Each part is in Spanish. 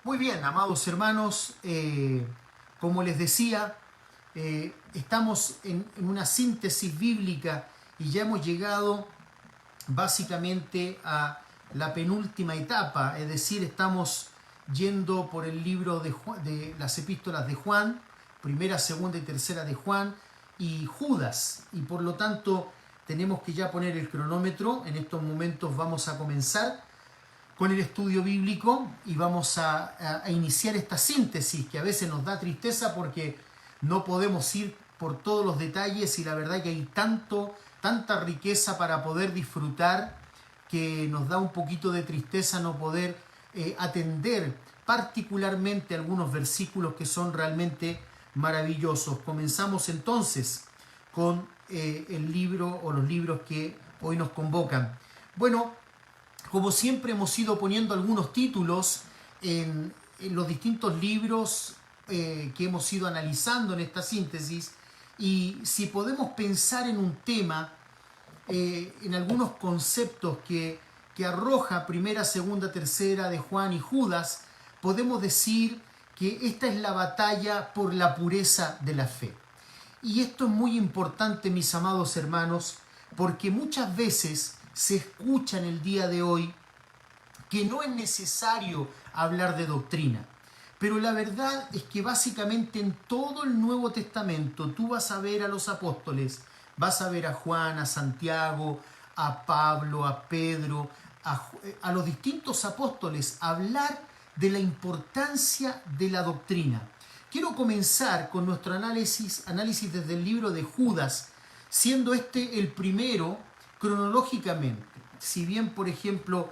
Muy bien, amados hermanos, como les decía, estamos en una síntesis bíblica y ya hemos llegado básicamente a la penúltima etapa, es decir, estamos yendo por el libro de las epístolas de Juan, primera, segunda y tercera de Juan y Judas, y por lo tanto tenemos que ya poner el cronómetro. En estos momentos vamos a comenzar con el estudio bíblico y vamos a iniciar esta síntesis que a veces nos da tristeza porque no podemos ir por todos los detalles y la verdad que hay tanta riqueza para poder disfrutar que nos da un poquito de tristeza no poder atender particularmente algunos versículos que son realmente maravillosos. Comenzamos entonces con el libro o los libros que hoy nos convocan. Bueno, como siempre hemos ido poniendo algunos títulos en los distintos libros que hemos ido analizando en esta síntesis, y si podemos pensar en un tema, en algunos conceptos que arroja primera, segunda, tercera de Juan y Judas, podemos decir que esta es la batalla por la pureza de la fe. Y esto es muy importante, mis amados hermanos, porque muchas veces se escucha en el día de hoy que no es necesario hablar de doctrina. Pero la verdad es que básicamente en todo el Nuevo Testamento tú vas a ver a los apóstoles, vas a ver a Juan, a Santiago, a Pablo, a Pedro, a los distintos apóstoles hablar de la importancia de la doctrina. Quiero comenzar con nuestro análisis desde el libro de Judas, siendo este el primero cronológicamente. Si bien, por ejemplo,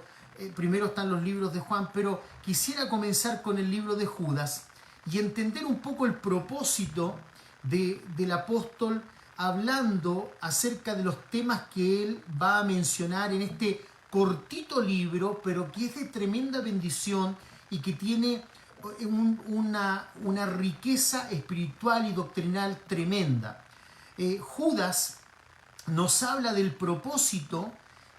primero están los libros de Juan, pero quisiera comenzar con el libro de Judas y entender un poco el propósito del apóstol hablando acerca de los temas que él va a mencionar en este cortito libro, pero que es de tremenda bendición y que tiene una riqueza espiritual y doctrinal tremenda. Judas nos habla del propósito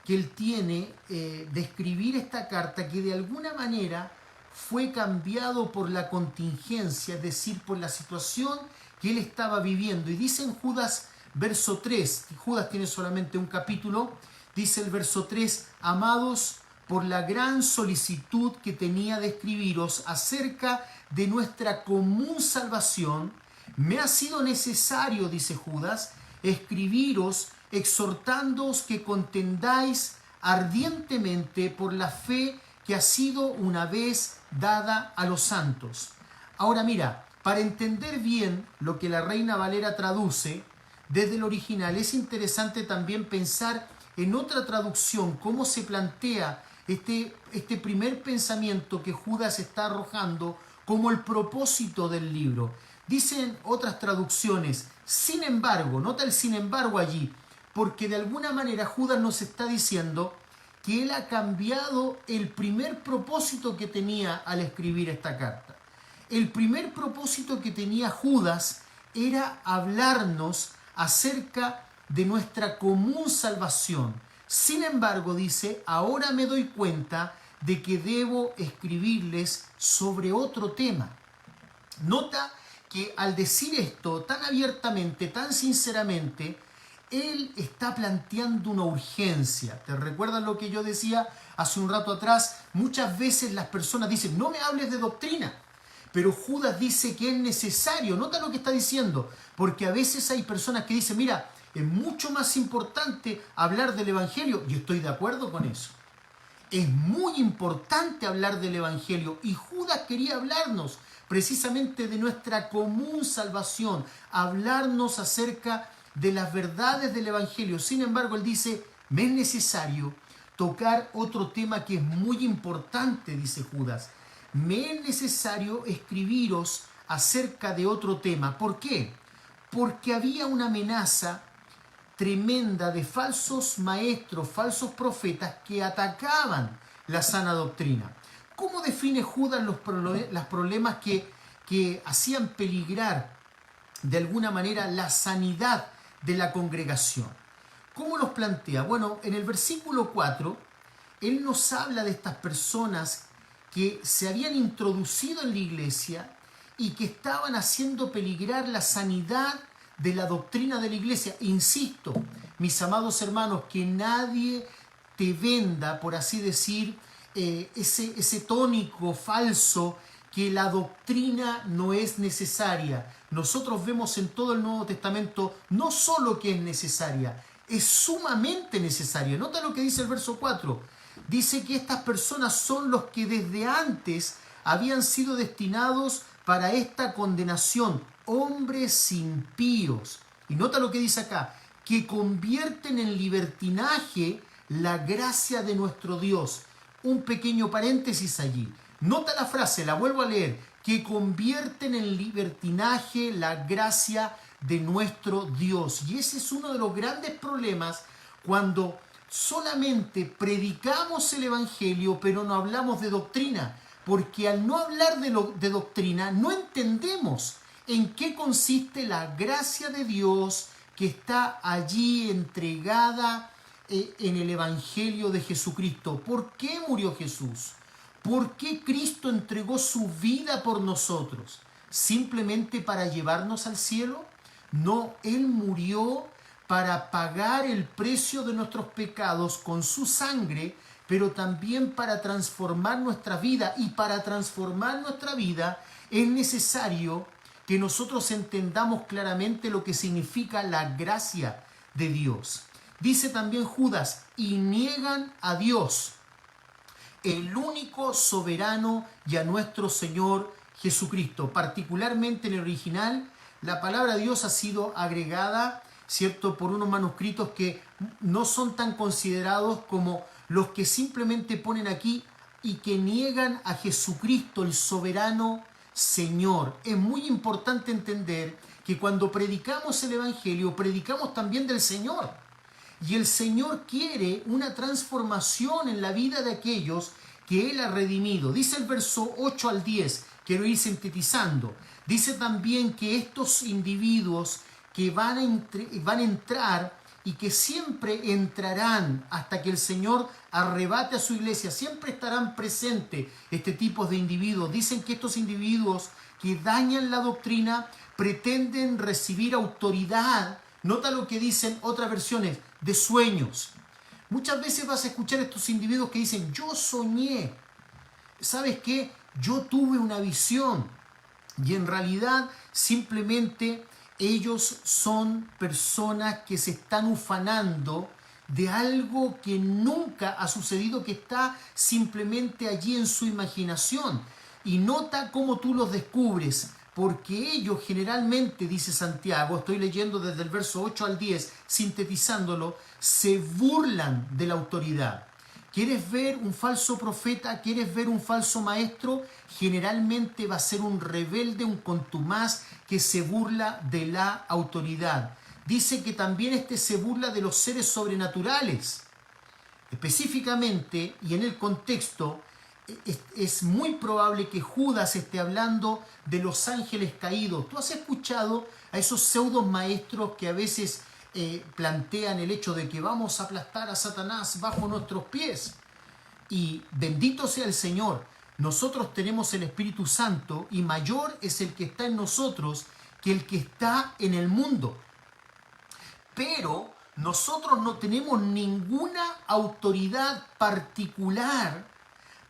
que él tiene de escribir esta carta, que de alguna manera fue cambiado por la contingencia, es decir, por la situación que él estaba viviendo. Y dice en Judas, verso 3, Judas tiene solamente un capítulo, dice el verso 3, amados, por la gran solicitud que tenía de escribiros acerca de nuestra común salvación, me ha sido necesario, dice Judas, escribiros exhortándoos que contendáis ardientemente por la fe que ha sido una vez dada a los santos. Ahora mira, para entender bien lo que la Reina Valera traduce desde el original, es interesante también pensar en otra traducción, cómo se plantea este primer pensamiento que Judas está arrojando como el propósito del libro. Dicen otras traducciones, sin embargo, nota el sin embargo allí, porque de alguna manera Judas nos está diciendo que él ha cambiado el primer propósito que tenía al escribir esta carta. El primer propósito que tenía Judas era hablarnos acerca de nuestra común salvación. Sin embargo, dice, ahora me doy cuenta de que debo escribirles sobre otro tema. Nota que al decir esto tan abiertamente, tan sinceramente, él está planteando una urgencia. ¿Te recuerdas lo que yo decía hace un rato atrás? Muchas veces las personas dicen, no me hables de doctrina. Pero Judas dice que es necesario. Nota lo que está diciendo. Porque a veces hay personas que dicen, mira, es mucho más importante hablar del Evangelio. Yo estoy de acuerdo con eso. Es muy importante hablar del Evangelio. Y Judas quería hablarnos precisamente de nuestra común salvación. Hablarnos acerca de las verdades del Evangelio. Sin embargo, él dice, me es necesario tocar otro tema que es muy importante, dice Judas. Me es necesario escribiros acerca de otro tema. ¿Por qué? Porque había una amenaza tremenda de falsos maestros, falsos profetas que atacaban la sana doctrina. ¿Cómo define Judas los problemas que hacían peligrar de alguna manera la sanidad de la congregación? ¿Cómo los plantea? Bueno, en el versículo 4, él nos habla de estas personas que se habían introducido en la iglesia y que estaban haciendo peligrar la sanidad de la doctrina de la iglesia. Insisto, mis amados hermanos, que nadie te venda, por así decir, ese tónico falso que la doctrina no es necesaria. Nosotros vemos en todo el Nuevo Testamento no solo que es necesaria, es sumamente necesaria. Nota lo que dice el verso 4. Dice que estas personas son los que desde antes habían sido destinados para esta condenación, hombres impíos. Y nota lo que dice acá, que convierten en libertinaje la gracia de nuestro Dios. Un pequeño paréntesis allí. Nota la frase, la vuelvo a leer, que convierten en libertinaje la gracia de nuestro Dios. Y ese es uno de los grandes problemas cuando solamente predicamos el Evangelio, pero no hablamos de doctrina. Porque al no hablar de doctrina, no entendemos en qué consiste la gracia de Dios que está allí entregada en el Evangelio de Jesucristo. ¿Por qué murió Jesús? ¿Por qué Cristo entregó su vida por nosotros? ¿Simplemente para llevarnos al cielo? No, Él murió para pagar el precio de nuestros pecados con su sangre, pero también para transformar nuestra vida. Y para transformar nuestra vida es necesario que nosotros entendamos claramente lo que significa la gracia de Dios. Dice también Judas, y niegan a Dios, el único soberano, y a nuestro Señor Jesucristo. Particularmente en el original, la palabra Dios ha sido agregada, ¿cierto?, por unos manuscritos que no son tan considerados como los que simplemente ponen aquí y que niegan a Jesucristo, el soberano Señor. Es muy importante entender que cuando predicamos el Evangelio, predicamos también del Señor. Y el Señor quiere una transformación en la vida de aquellos que Él ha redimido. Dice el verso 8 al 10, quiero ir sintetizando. Dice también que estos individuos que van a entrar y que siempre entrarán hasta que el Señor arrebate a su iglesia, siempre estarán presentes este tipo de individuos. Dicen que estos individuos que dañan la doctrina pretenden recibir autoridad. Nota lo que dicen otras versiones, de sueños. Muchas veces vas a escuchar a estos individuos que dicen, yo soñé, ¿sabes qué? Yo tuve una visión. Y en realidad simplemente ellos son personas que se están ufanando de algo que nunca ha sucedido, que está simplemente allí en su imaginación. Y nota cómo tú los descubres, porque ellos generalmente, dice Santiago, estoy leyendo desde el verso 8 al 10, sintetizándolo, se burlan de la autoridad. ¿Quieres ver un falso profeta? ¿Quieres ver un falso maestro? Generalmente va a ser un rebelde, un contumaz que se burla de la autoridad. Dice que también se burla de los seres sobrenaturales. Específicamente, y en el contexto, es muy probable que Judas esté hablando de los ángeles caídos. ¿Tú has escuchado a esos pseudos maestros que a veces plantean el hecho de que vamos a aplastar a Satanás bajo nuestros pies? Y bendito sea el Señor, nosotros tenemos el Espíritu Santo y mayor es el que está en nosotros que el que está en el mundo. Pero nosotros no tenemos ninguna autoridad particular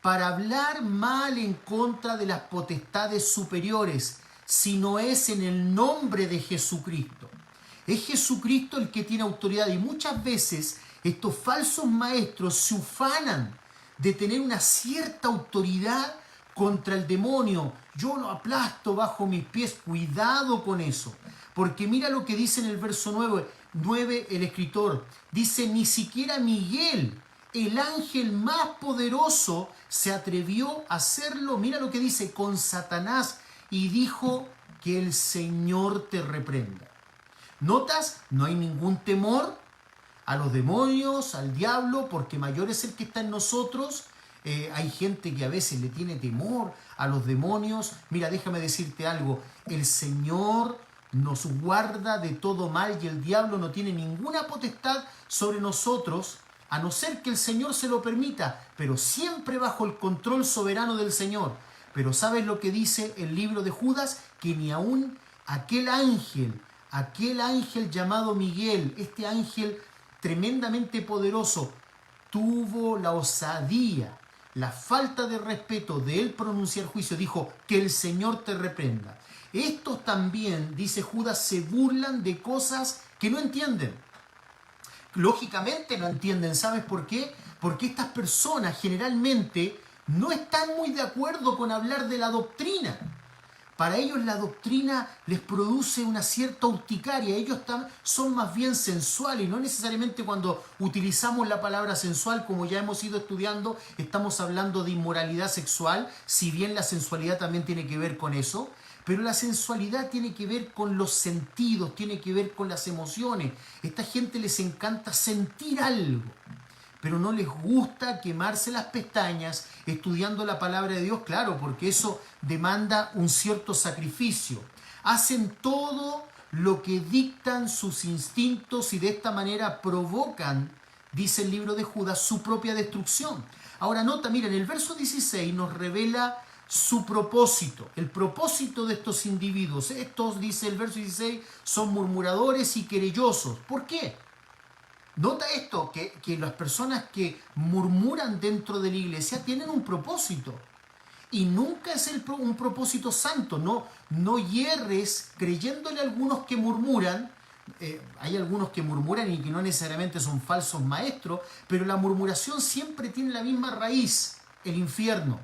para hablar mal en contra de las potestades superiores, sino es en el nombre de Jesucristo. Es Jesucristo el que tiene autoridad y muchas veces estos falsos maestros se ufanan de tener una cierta autoridad contra el demonio. Yo lo aplasto bajo mis pies. Cuidado con eso, porque mira lo que dice en el verso 9 el escritor. Dice, ni siquiera Miguel, el ángel más poderoso, se atrevió a hacerlo. Mira lo que dice, con Satanás, y dijo, que el Señor te reprenda. ¿Notas? No hay ningún temor a los demonios, al diablo, porque mayor es el que está en nosotros. Hay gente que a veces le tiene temor a los demonios. Mira, déjame decirte algo, el Señor nos guarda de todo mal y el diablo no tiene ninguna potestad sobre nosotros. a no ser que el Señor se lo permita, pero siempre bajo el control soberano del Señor. Pero ¿sabes lo que dice el libro de Judas? Que ni aún aquel ángel llamado Miguel, este ángel tremendamente poderoso, tuvo la osadía, la falta de respeto de él pronunciar juicio. Dijo, que el Señor te reprenda. Estos también, dice Judas, se burlan de cosas que no entienden. Lógicamente no entienden. ¿Sabes por qué? Porque estas personas generalmente no están muy de acuerdo con hablar de la doctrina. Para ellos la doctrina les produce una cierta urticaria. Ellos son más bien sensuales. Y no necesariamente cuando utilizamos la palabra sensual, como ya hemos ido estudiando, estamos hablando de inmoralidad sexual, si bien la sensualidad también tiene que ver con eso. Pero la sensualidad tiene que ver con los sentidos, tiene que ver con las emociones. A esta gente les encanta sentir algo, pero no les gusta quemarse las pestañas estudiando la palabra de Dios, claro, porque eso demanda un cierto sacrificio. Hacen todo lo que dictan sus instintos y de esta manera provocan, dice el libro de Judas, su propia destrucción. Ahora nota, mira, en el verso 16 nos revela su propósito, el propósito de estos individuos. Estos, dice el verso 16, son murmuradores y querellosos. ¿Por qué? Nota esto, que las personas que murmuran dentro de la iglesia tienen un propósito. Y nunca es un propósito santo. No hierres creyéndole a algunos que murmuran. Hay algunos que murmuran y que no necesariamente son falsos maestros, pero la murmuración siempre tiene la misma raíz, el infierno,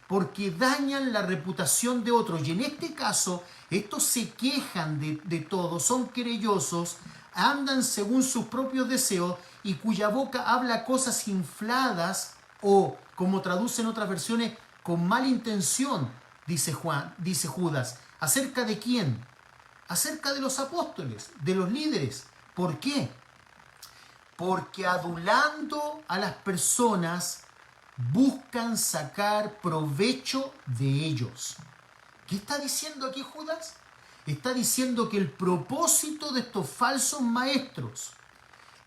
porque dañan la reputación de otros. Y en este caso, estos se quejan de todo, son querellosos, andan según sus propios deseos y cuya boca habla cosas infladas o, como traducen otras versiones, con mala intención, dice Judas. ¿Acerca de quién? Acerca de los apóstoles, de los líderes. ¿Por qué? Porque adulando a las personas buscan sacar provecho de ellos. ¿Qué está diciendo aquí Judas? Está diciendo que el propósito de estos falsos maestros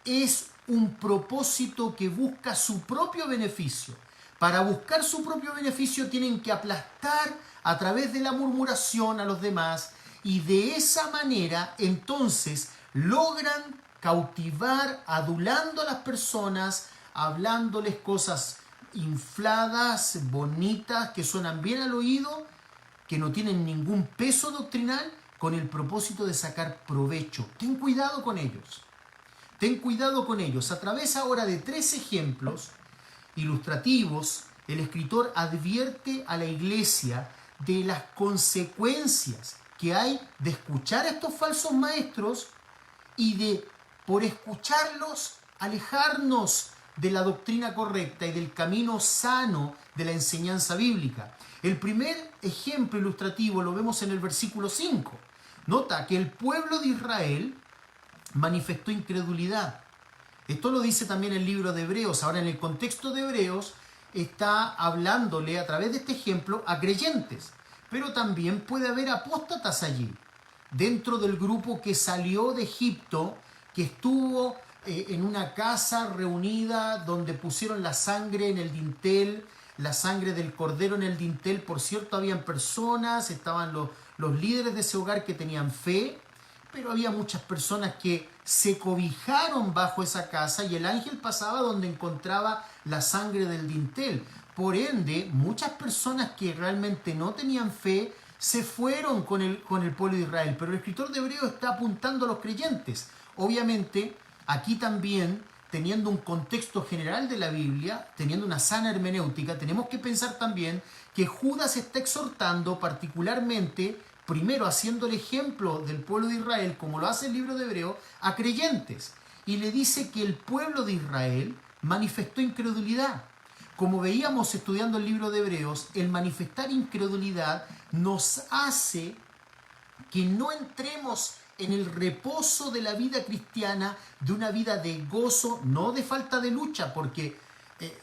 es un propósito que busca su propio beneficio. Para buscar su propio beneficio tienen que aplastar a través de la murmuración a los demás y de esa manera entonces logran cautivar adulando a las personas, hablándoles cosas infladas, bonitas, que suenan bien al oído, que no tienen ningún peso doctrinal, con el propósito de sacar provecho. Ten cuidado con ellos. Ten cuidado con ellos. A través ahora de 3 ejemplos ilustrativos, el escritor advierte a la iglesia de las consecuencias que hay de escuchar a estos falsos maestros y de, por escucharlos, alejarnos de la doctrina correcta y del camino sano de la enseñanza bíblica. El primer ejemplo ilustrativo lo vemos en el versículo 5. Nota que el pueblo de Israel manifestó incredulidad. Esto lo dice también el libro de Hebreos. Ahora, en el contexto de Hebreos, está hablándole a través de este ejemplo a creyentes. Pero también puede haber apóstatas allí, dentro del grupo que salió de Egipto, que estuvo en una casa reunida donde pusieron la sangre en el dintel, la sangre del cordero en el dintel. Por cierto, habían personas, estaban los líderes de ese hogar que tenían fe, pero había muchas personas que se cobijaron bajo esa casa y el ángel pasaba donde encontraba la sangre del dintel. Por ende, muchas personas que realmente no tenían fe se fueron con el pueblo de Israel. Pero el escritor de Hebreos está apuntando a los creyentes. Obviamente, aquí también, teniendo un contexto general de la Biblia, teniendo una sana hermenéutica, tenemos que pensar también que Judas está exhortando particularmente, primero haciendo el ejemplo del pueblo de Israel, como lo hace el libro de Hebreos, a creyentes. Y le dice que el pueblo de Israel manifestó incredulidad. Como veíamos estudiando el libro de Hebreos, el manifestar incredulidad nos hace que no entremos en el reposo de la vida cristiana, de una vida de gozo, no de falta de lucha, porque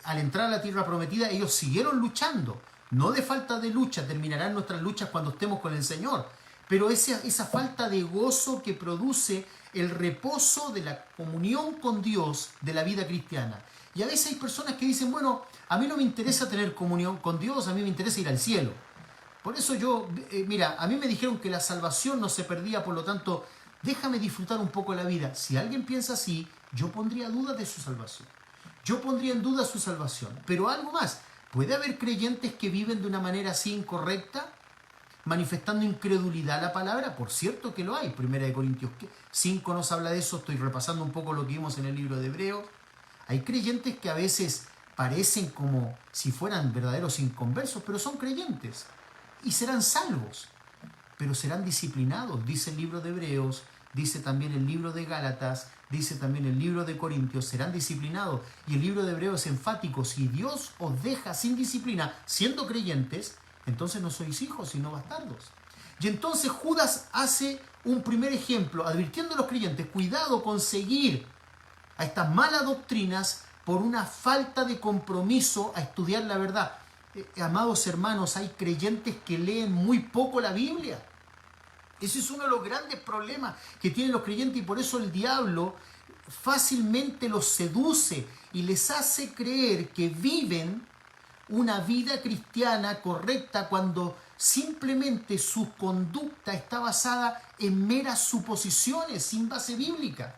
al entrar a la tierra prometida ellos siguieron luchando, no de falta de lucha. Terminarán nuestras luchas cuando estemos con el Señor, pero esa falta de gozo que produce el reposo de la comunión con Dios de la vida cristiana. Y a veces hay personas que dicen, bueno, a mí no me interesa tener comunión con Dios, a mí me interesa ir al cielo. Por eso mira, a mí me dijeron que la salvación no se perdía, por lo tanto, déjame disfrutar un poco la vida. Si alguien piensa así, yo pondría dudas de su salvación. Yo pondría en duda su salvación. Pero algo más, ¿puede haber creyentes que viven de una manera así incorrecta, manifestando incredulidad a la palabra? Por cierto que lo hay. 1 Corintios 5 nos habla de eso. Estoy repasando un poco lo que vimos en el libro de Hebreos. Hay creyentes que a veces parecen como si fueran verdaderos inconversos, pero son creyentes y serán salvos, pero serán disciplinados. Dice el libro de Hebreos, dice también el libro de Gálatas, dice también el libro de Corintios, serán disciplinados. Y el libro de Hebreos es enfático: si Dios os deja sin disciplina, siendo creyentes, entonces no sois hijos, sino bastardos. Y entonces Judas hace un primer ejemplo, advirtiendo a los creyentes: cuidado con seguir a estas malas doctrinas por una falta de compromiso a estudiar la verdad. Amados hermanos, hay creyentes que leen muy poco la Biblia. Ese es uno de los grandes problemas que tienen los creyentes, y por eso el diablo fácilmente los seduce y les hace creer que viven una vida cristiana correcta cuando simplemente su conducta está basada en meras suposiciones sin base bíblica.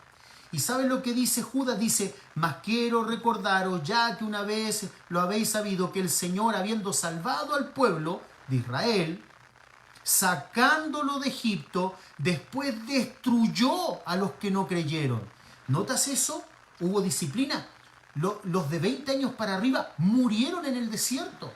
¿Y saben lo que dice Judas? Dice: mas quiero recordaros, ya que una vez lo habéis sabido, que el Señor, habiendo salvado al pueblo de Israel, sacándolo de Egipto, después destruyó a los que no creyeron. ¿Notas eso? Hubo disciplina. Los de 20 años para arriba murieron en el desierto.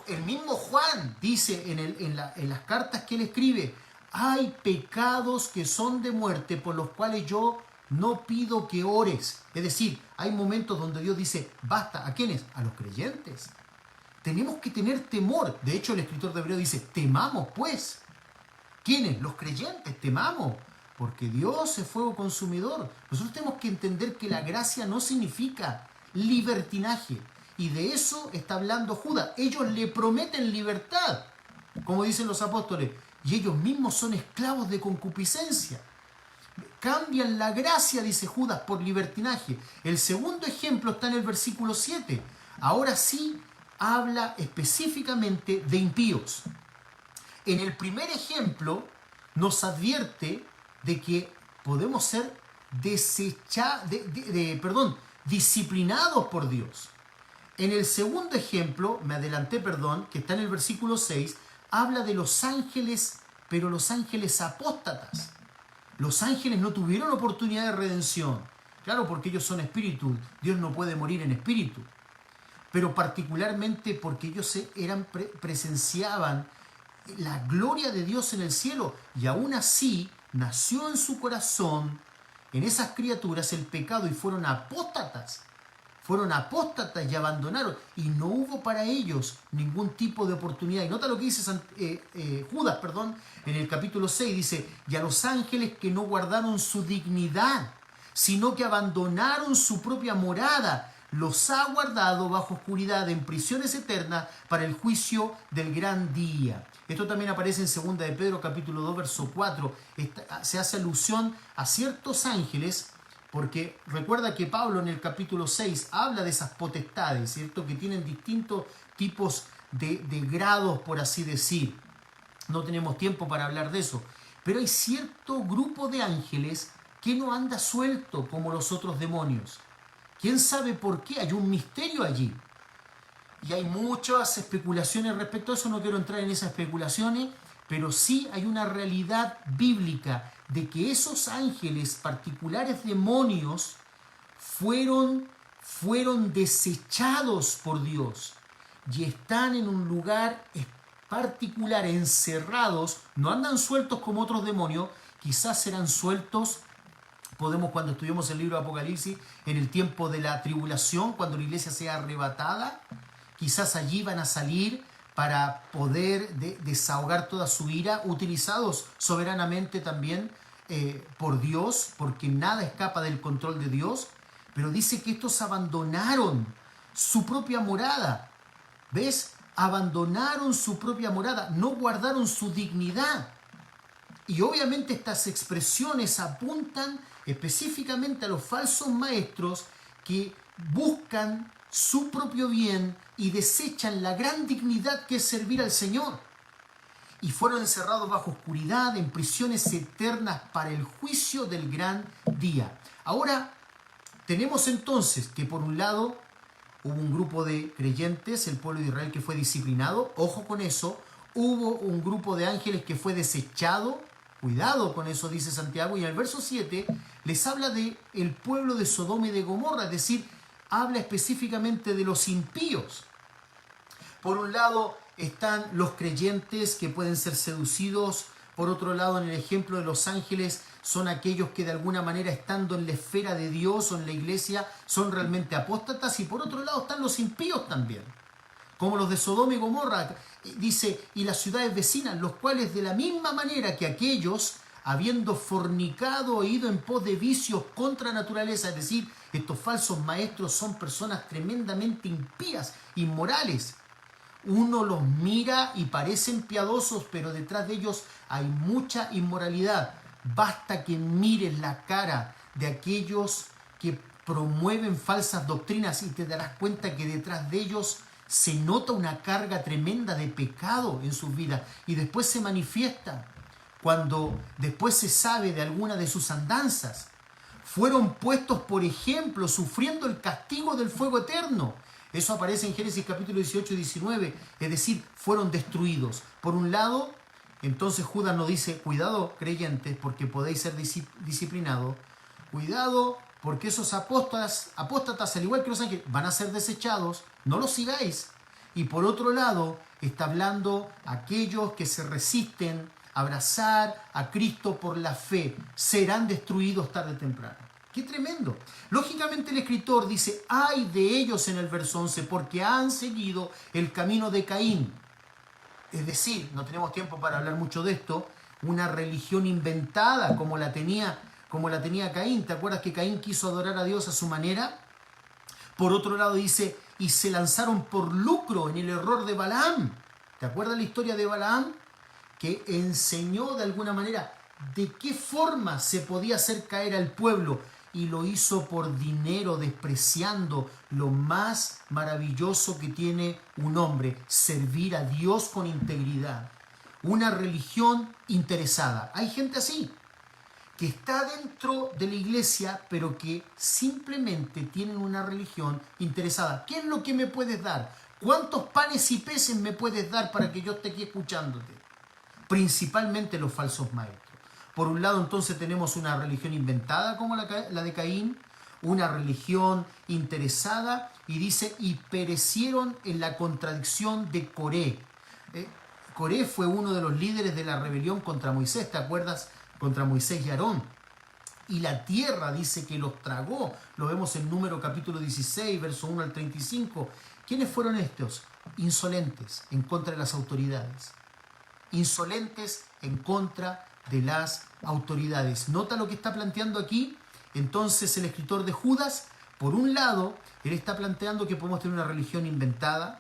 El mismo Juan dice en las cartas que él escribe: hay pecados que son de muerte por los cuales yo no pido que ores. Es decir, hay momentos donde Dios dice: basta. ¿A quiénes? A los creyentes. Tenemos que tener temor. De hecho, el escritor de Hebreos dice: temamos pues. ¿Quiénes? Los creyentes. Temamos, porque Dios es fuego consumidor. Nosotros tenemos que entender que la gracia no significa libertinaje. Y de eso está hablando Judas. Ellos le prometen libertad, como dicen los apóstoles, y ellos mismos son esclavos de concupiscencia. Cambian la gracia, dice Judas, por libertinaje. El segundo ejemplo está en el versículo 7. Ahora sí habla específicamente de impíos. En el primer ejemplo nos advierte de que podemos ser disciplinados por Dios. En el segundo ejemplo, que está en el versículo 6, habla de los ángeles, pero los ángeles apóstatas. Los ángeles no tuvieron oportunidad de redención. Claro, porque ellos son espíritu. Dios no puede morir en espíritu. Pero particularmente porque ellos presenciaban la gloria de Dios en el cielo. Y aún así nació en su corazón, en esas criaturas, el pecado, y fueron apóstatas. Fueron apóstatas y abandonaron. Y no hubo para ellos ningún tipo de oportunidad. Y nota lo que dice Judas, en el capítulo 6. Dice: y a los ángeles que no guardaron su dignidad, sino que abandonaron su propia morada, los ha guardado bajo oscuridad en prisiones eternas para el juicio del gran día. Esto también aparece en 2 de Pedro, capítulo 2, verso 4. Se hace alusión a ciertos ángeles, porque recuerda que Pablo en el capítulo 6 habla de esas potestades, ¿cierto?, que tienen distintos tipos de grados, por así decir. No tenemos tiempo para hablar de eso. Pero hay cierto grupo de ángeles que no anda suelto como los otros demonios. ¿Quién sabe por qué? Hay un misterio allí. Y hay muchas especulaciones respecto a eso. No quiero entrar en esas especulaciones, pero sí hay una realidad bíblica de que esos ángeles, particulares demonios, fueron desechados por Dios y están en un lugar particular, encerrados. No andan sueltos como otros demonios. Quizás serán sueltos, cuando estudiamos el libro de Apocalipsis, en el tiempo de la tribulación, cuando la iglesia sea arrebatada, quizás allí van a salir para poder desahogar toda su ira, utilizados soberanamente también por Dios, porque nada escapa del control de Dios. Pero dice que estos abandonaron su propia morada. ¿Ves? Abandonaron su propia morada, no guardaron su dignidad. Y obviamente estas expresiones apuntan específicamente a los falsos maestros que buscan su propio bien y desechan la gran dignidad que es servir al Señor. Y fueron encerrados bajo oscuridad, en prisiones eternas para el juicio del gran día. Ahora, tenemos entonces que por un lado hubo un grupo de creyentes, el pueblo de Israel, que fue disciplinado. Ojo con eso. Hubo un grupo de ángeles que fue desechado. Cuidado con eso, dice Santiago. Y en el verso 7 les habla de el pueblo de Sodoma y de Gomorra. Es decir, habla específicamente de los impíos. Por un lado están los creyentes que pueden ser seducidos. Por otro lado, en el ejemplo de los ángeles, son aquellos que de alguna manera, estando en la esfera de Dios o en la iglesia, son realmente apóstatas. Y por otro lado están los impíos también, como los de Sodoma y Gomorra. Dice, y las ciudades vecinas, los cuales de la misma manera que aquellos, habiendo fornicado e ido en pos de vicios contra naturaleza, es decir, estos falsos maestros son personas tremendamente impías, inmorales. Uno los mira y parecen piadosos, pero detrás de ellos hay mucha inmoralidad. Basta que mires la cara de aquellos que promueven falsas doctrinas y te darás cuenta que detrás de ellos se nota una carga tremenda de pecado en sus vidas y después se manifiesta cuando después se sabe de alguna de sus andanzas. Fueron puestos, por ejemplo, sufriendo el castigo del fuego eterno. Eso aparece en Génesis capítulo 18 y 19, es decir, fueron destruidos. Por un lado, entonces Judas nos dice, cuidado creyentes, porque podéis ser disciplinados. Cuidado, porque esos apóstatas, al igual que los ángeles, van a ser desechados. No los sigáis. Y por otro lado, está hablando aquellos que se resisten a abrazar a Cristo por la fe. Serán destruidos tarde o temprano. ¡Qué tremendo! Lógicamente el escritor dice, ay de ellos en el verso 11, porque han seguido el camino de Caín. Es decir, no tenemos tiempo para hablar mucho de esto, una religión inventada como la tenía Caín. ¿Te acuerdas que Caín quiso adorar a Dios a su manera? Por otro lado dice, y se lanzaron por lucro en el error de Balaam. ¿Te acuerdas la historia de Balaam? Que enseñó de alguna manera de qué forma se podía hacer caer al pueblo. Y lo hizo por dinero, despreciando lo más maravilloso que tiene un hombre, servir a Dios con integridad. Una religión interesada. Hay gente así, que está dentro de la iglesia, pero que simplemente tienen una religión interesada. ¿Qué es lo que me puedes dar? ¿Cuántos panes y peces me puedes dar para que yo esté aquí escuchándote? Principalmente los falsos maestros. Por un lado, entonces, tenemos una religión inventada como la de Caín, una religión interesada, y dice, y perecieron en la contradicción de Coré. Coré fue uno de los líderes de la rebelión contra Moisés, ¿te acuerdas? Contra Moisés y Aarón. Y la tierra dice que los tragó. Lo vemos en Número capítulo 16, verso 1 al 35. ¿Quiénes fueron estos? Insolentes en contra de las autoridades. Insolentes en contra de las autoridades. ¿Nota lo que está planteando aquí? Entonces el escritor de Judas, por un lado, él está planteando que podemos tener una religión inventada,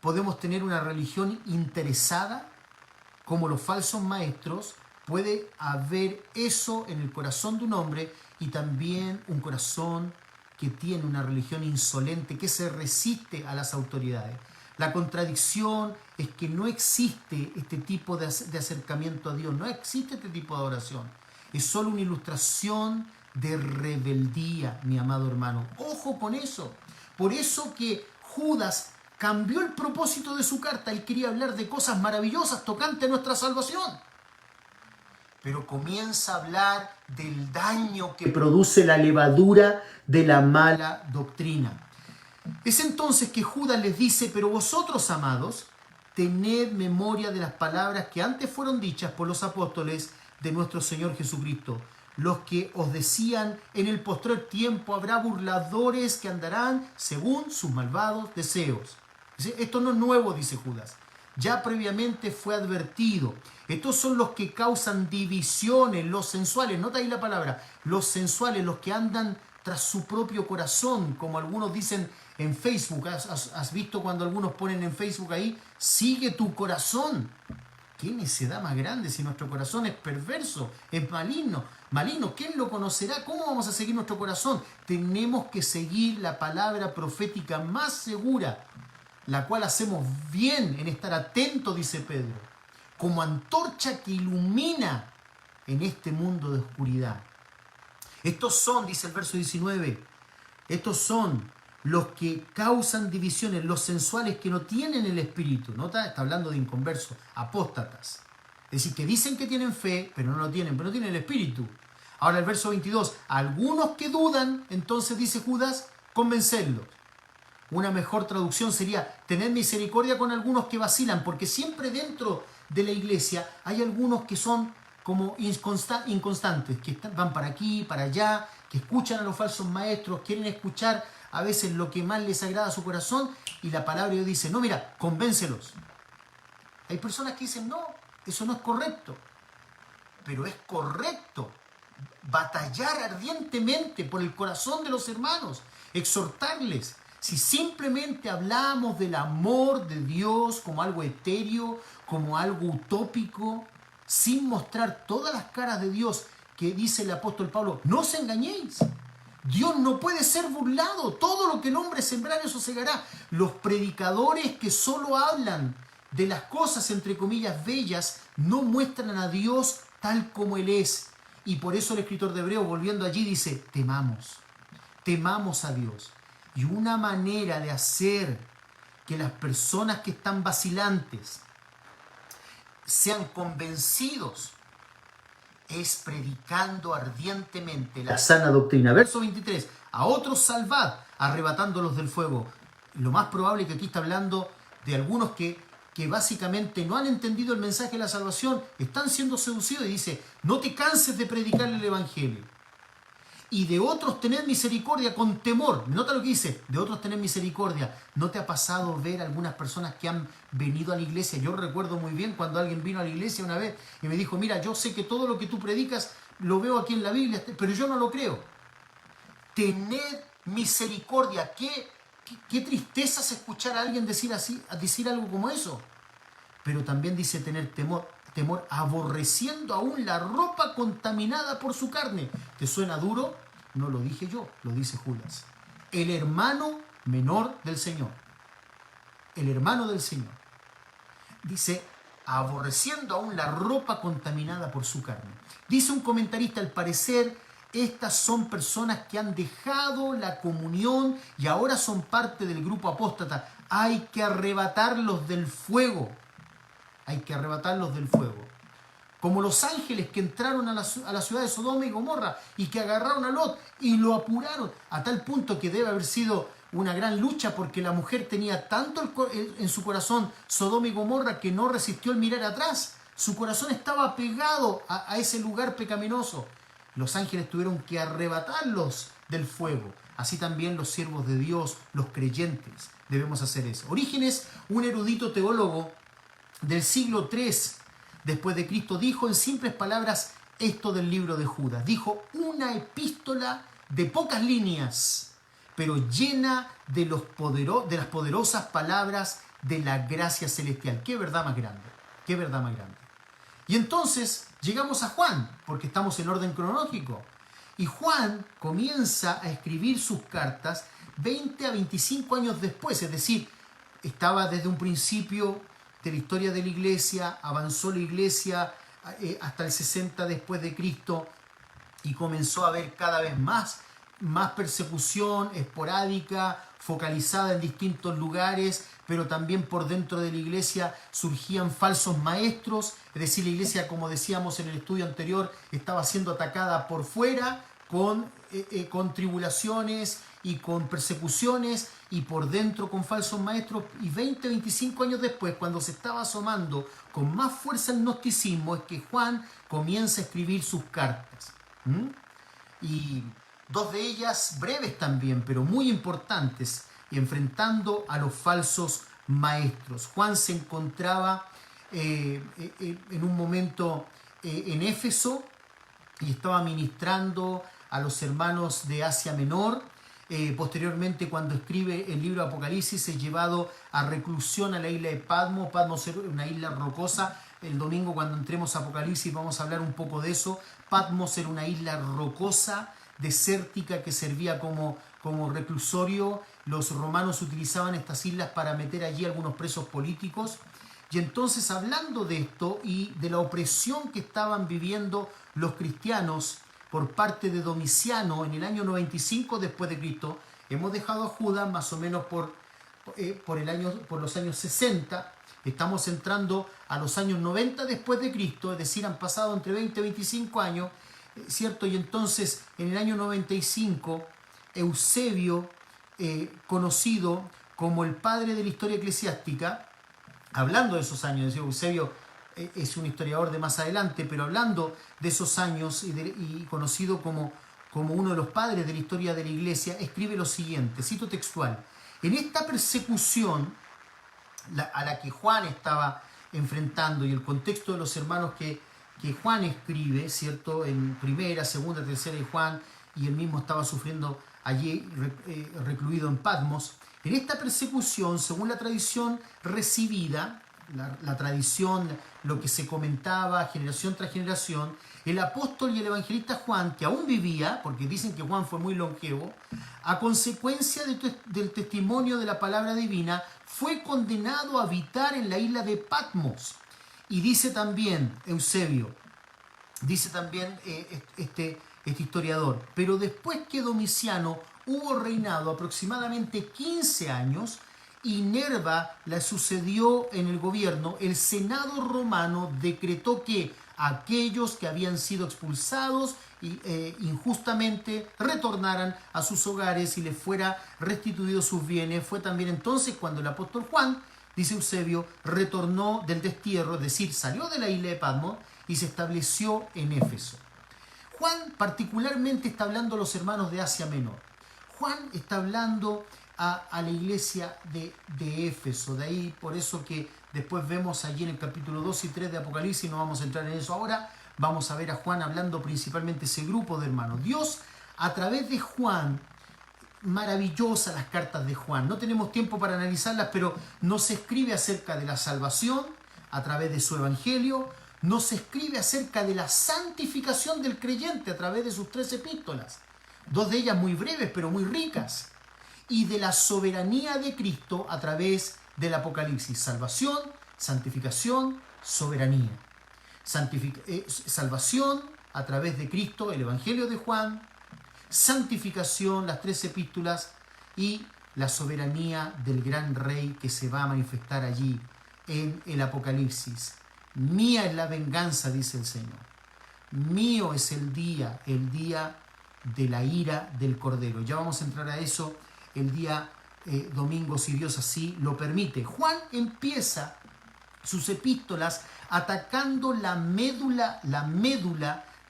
podemos tener una religión interesada, como los falsos maestros. Puede haber eso en el corazón de un hombre y también un corazón que tiene una religión insolente, que se resiste a las autoridades. La contradicción es que no existe este tipo de acercamiento a Dios, no existe este tipo de adoración. Es solo una ilustración de rebeldía, mi amado hermano. Ojo con eso. Por eso que Judas cambió el propósito de su carta. Él quería hablar de cosas maravillosas tocante a nuestra salvación. Pero comienza a hablar del daño que produce la levadura de la mala doctrina. Es entonces que Judas les dice, pero vosotros, amados, tened memoria de las palabras que antes fueron dichas por los apóstoles de nuestro Señor Jesucristo, los que os decían, en el postrer tiempo habrá burladores que andarán según sus malvados deseos. Esto no es nuevo, dice Judas. Ya previamente fue advertido. Estos son los que causan divisiones, los sensuales. Nota ahí la palabra, los sensuales, los que andan tras su propio corazón, como algunos dicen en Facebook. ¿Has visto cuando algunos ponen en Facebook ahí, sigue tu corazón? qué necedad más grande si nuestro corazón es perverso, es maligno. Maligno, ¿quién lo conocerá? ¿Cómo vamos a seguir nuestro corazón? Tenemos que seguir la palabra profética más segura, la cual hacemos bien en estar atentos, dice Pedro, como antorcha que ilumina en este mundo de oscuridad. Estos son, dice el verso 19, estos son los que causan divisiones, los sensuales que no tienen el espíritu. ¿Nota? Está hablando de inconversos, apóstatas. Es decir, que dicen que tienen fe, pero no lo tienen, pero no tienen el espíritu. Ahora el verso 22, algunos que dudan, entonces dice Judas, convencerlos. Una mejor traducción sería, tener misericordia con algunos que vacilan, porque siempre dentro de la iglesia hay algunos que son como inconstantes, que van para aquí, para allá, que escuchan a los falsos maestros, quieren escuchar a veces lo que más les agrada a su corazón, y la palabra de Dios dice, no, mira, convéncelos. Hay personas que dicen, no, eso no es correcto, pero es correcto batallar ardientemente por el corazón de los hermanos, exhortarles. Si simplemente hablamos del amor de Dios como algo etéreo, como algo utópico, sin mostrar todas las caras de Dios que dice el apóstol Pablo, no os engañéis. Dios no puede ser burlado. Todo lo que el hombre sembrar, eso segará. Los predicadores que solo hablan de las cosas, entre comillas, bellas, no muestran a Dios tal como Él es. Y por eso el escritor de Hebreos, volviendo allí, dice, temamos a Dios. Y una manera de hacer que las personas que están vacilantes sean convencidos es predicando ardientemente la sana doctrina. Verso 23, a otros salvad, arrebatándolos del fuego. Lo más probable es que aquí está hablando de algunos que básicamente no han entendido el mensaje de la salvación, están siendo seducidos, y dice, no te canses de predicar el evangelio. Y de otros tener misericordia con temor. Nota lo que dice, de otros tener misericordia. ¿No te ha pasado ver algunas personas que han venido a la iglesia? Yo recuerdo muy bien cuando alguien vino a la iglesia una vez y me dijo, mira, yo sé que todo lo que tú predicas lo veo aquí en la Biblia, pero yo no lo creo. Tened misericordia. Qué tristeza es escuchar a alguien decir algo como eso. Pero también dice tener temor, aborreciendo aún la ropa contaminada por su carne. ¿Te suena duro? No lo dije yo, lo dice Judas. El hermano menor del Señor. El hermano del Señor. Dice, aborreciendo aún la ropa contaminada por su carne. Dice un comentarista, al parecer, estas son personas que han dejado la comunión y ahora son parte del grupo apóstata. Hay que arrebatarlos del fuego. Hay que arrebatarlos del fuego. Como los ángeles que entraron a la ciudad de Sodoma y Gomorra y que agarraron a Lot y lo apuraron a tal punto que debe haber sido una gran lucha porque la mujer tenía tanto en su corazón Sodoma y Gomorra que no resistió el mirar atrás. Su corazón estaba pegado a ese lugar pecaminoso. Los ángeles tuvieron que arrebatarlos del fuego. Así también los siervos de Dios, los creyentes, debemos hacer eso. Orígenes, un erudito teólogo del siglo III después de Cristo, dijo en simples palabras esto del libro de Judas. Dijo, una epístola de pocas líneas, pero llena de las poderosas palabras de la gracia celestial. ¡Qué verdad más grande! ¡Qué verdad más grande! Y entonces llegamos a Juan, porque estamos en orden cronológico. Y Juan comienza a escribir sus cartas 20 a 25 años después, es decir, estaba desde un principio de la historia de la iglesia, avanzó la iglesia hasta el 60 después de Cristo y comenzó a haber cada vez más persecución esporádica, focalizada en distintos lugares, pero también por dentro de la iglesia surgían falsos maestros, es decir, la iglesia, como decíamos en el estudio anterior, estaba siendo atacada por fuera con tribulaciones y con persecuciones, y por dentro con falsos maestros. Y 20, 25 años después, cuando se estaba asomando con más fuerza el gnosticismo, es que Juan comienza a escribir sus cartas. Y dos de ellas breves también, pero muy importantes, enfrentando a los falsos maestros. Juan se encontraba en un momento en Éfeso y estaba ministrando a los hermanos de Asia Menor. Posteriormente, cuando escribe el libro de Apocalipsis, es llevado a reclusión a la isla de Patmos. Patmos era una isla rocosa el domingo cuando entremos a Apocalipsis vamos a hablar un poco de eso. Patmos era una isla rocosa, desértica, que servía como reclusorio. Los romanos utilizaban estas islas para meter allí algunos presos políticos. Y entonces, hablando de esto y de la opresión que estaban viviendo los cristianos por parte de Domiciano en el año 95 después de Cristo, hemos dejado a Judas más o menos por los años 60, estamos entrando a los años 90 después de Cristo, es decir, han pasado entre 20 y 25 años, ¿cierto? Y entonces, en el año 95, Eusebio, conocido como el padre de la historia eclesiástica, hablando de esos años, Eusebio es un historiador de más adelante, pero hablando de esos años y conocido como uno de los padres de la historia de la iglesia, escribe lo siguiente, cito textual: en esta persecución a la que Juan estaba enfrentando y el contexto de los hermanos que Juan escribe, ¿cierto? En primera, segunda, tercera de Juan, y él mismo estaba sufriendo allí recluido en Patmos. En esta persecución, según la tradición recibida, la tradición, lo que se comentaba generación tras generación, el apóstol y el evangelista Juan, que aún vivía, porque dicen que Juan fue muy longevo, a consecuencia del testimonio de la palabra divina, fue condenado a habitar en la isla de Patmos. Y dice también Eusebio, dice también este historiador, pero después que Domiciano hubo reinado aproximadamente 15 años y Nerva le sucedió en el gobierno, el Senado romano decretó que aquellos que habían sido expulsados injustamente retornaran a sus hogares y les fuera restituidos sus bienes. Fue también entonces cuando el apóstol Juan, dice Eusebio, retornó del destierro, es decir, salió de la isla de Patmos y se estableció en Éfeso. Juan particularmente está hablando a los hermanos de Asia Menor. Juan está hablando a la iglesia de Éfeso. De ahí, por eso que después vemos allí en el capítulo 2 y 3 de Apocalipsis, no vamos a entrar en eso ahora, vamos a ver a Juan hablando principalmente a ese grupo de hermanos. Dios, a través de Juan, maravillosas las cartas de Juan, no tenemos tiempo para analizarlas, pero nos escribe acerca de la salvación a través de su evangelio, nos escribe acerca de la santificación del creyente a través de sus 3 epístolas, 2 de ellas muy breves pero muy ricas, y de la soberanía de Cristo a través del Apocalipsis: salvación, santificación, soberanía. Salvación a través de Cristo, el Evangelio de Juan; santificación, las 3 epístolas; y la soberanía del gran rey que se va a manifestar allí en el Apocalipsis. Mía es la venganza, dice el Señor. Mío es el día de la ira del Cordero. Ya vamos a entrar a eso el día domingo, si Dios así lo permite. Juan empieza sus epístolas atacando la médula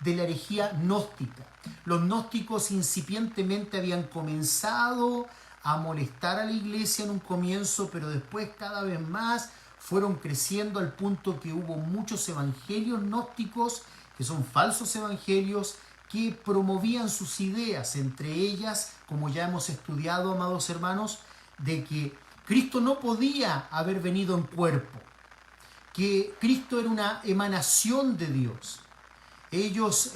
de la herejía gnóstica. Los gnósticos incipientemente habían comenzado a molestar a la iglesia en un comienzo, pero después cada vez más fueron creciendo al punto que hubo muchos evangelios gnósticos, que son falsos evangelios, que promovían sus ideas, entre ellas, como ya hemos estudiado, amados hermanos, de que Cristo no podía haber venido en cuerpo, que Cristo era una emanación de Dios. Ellos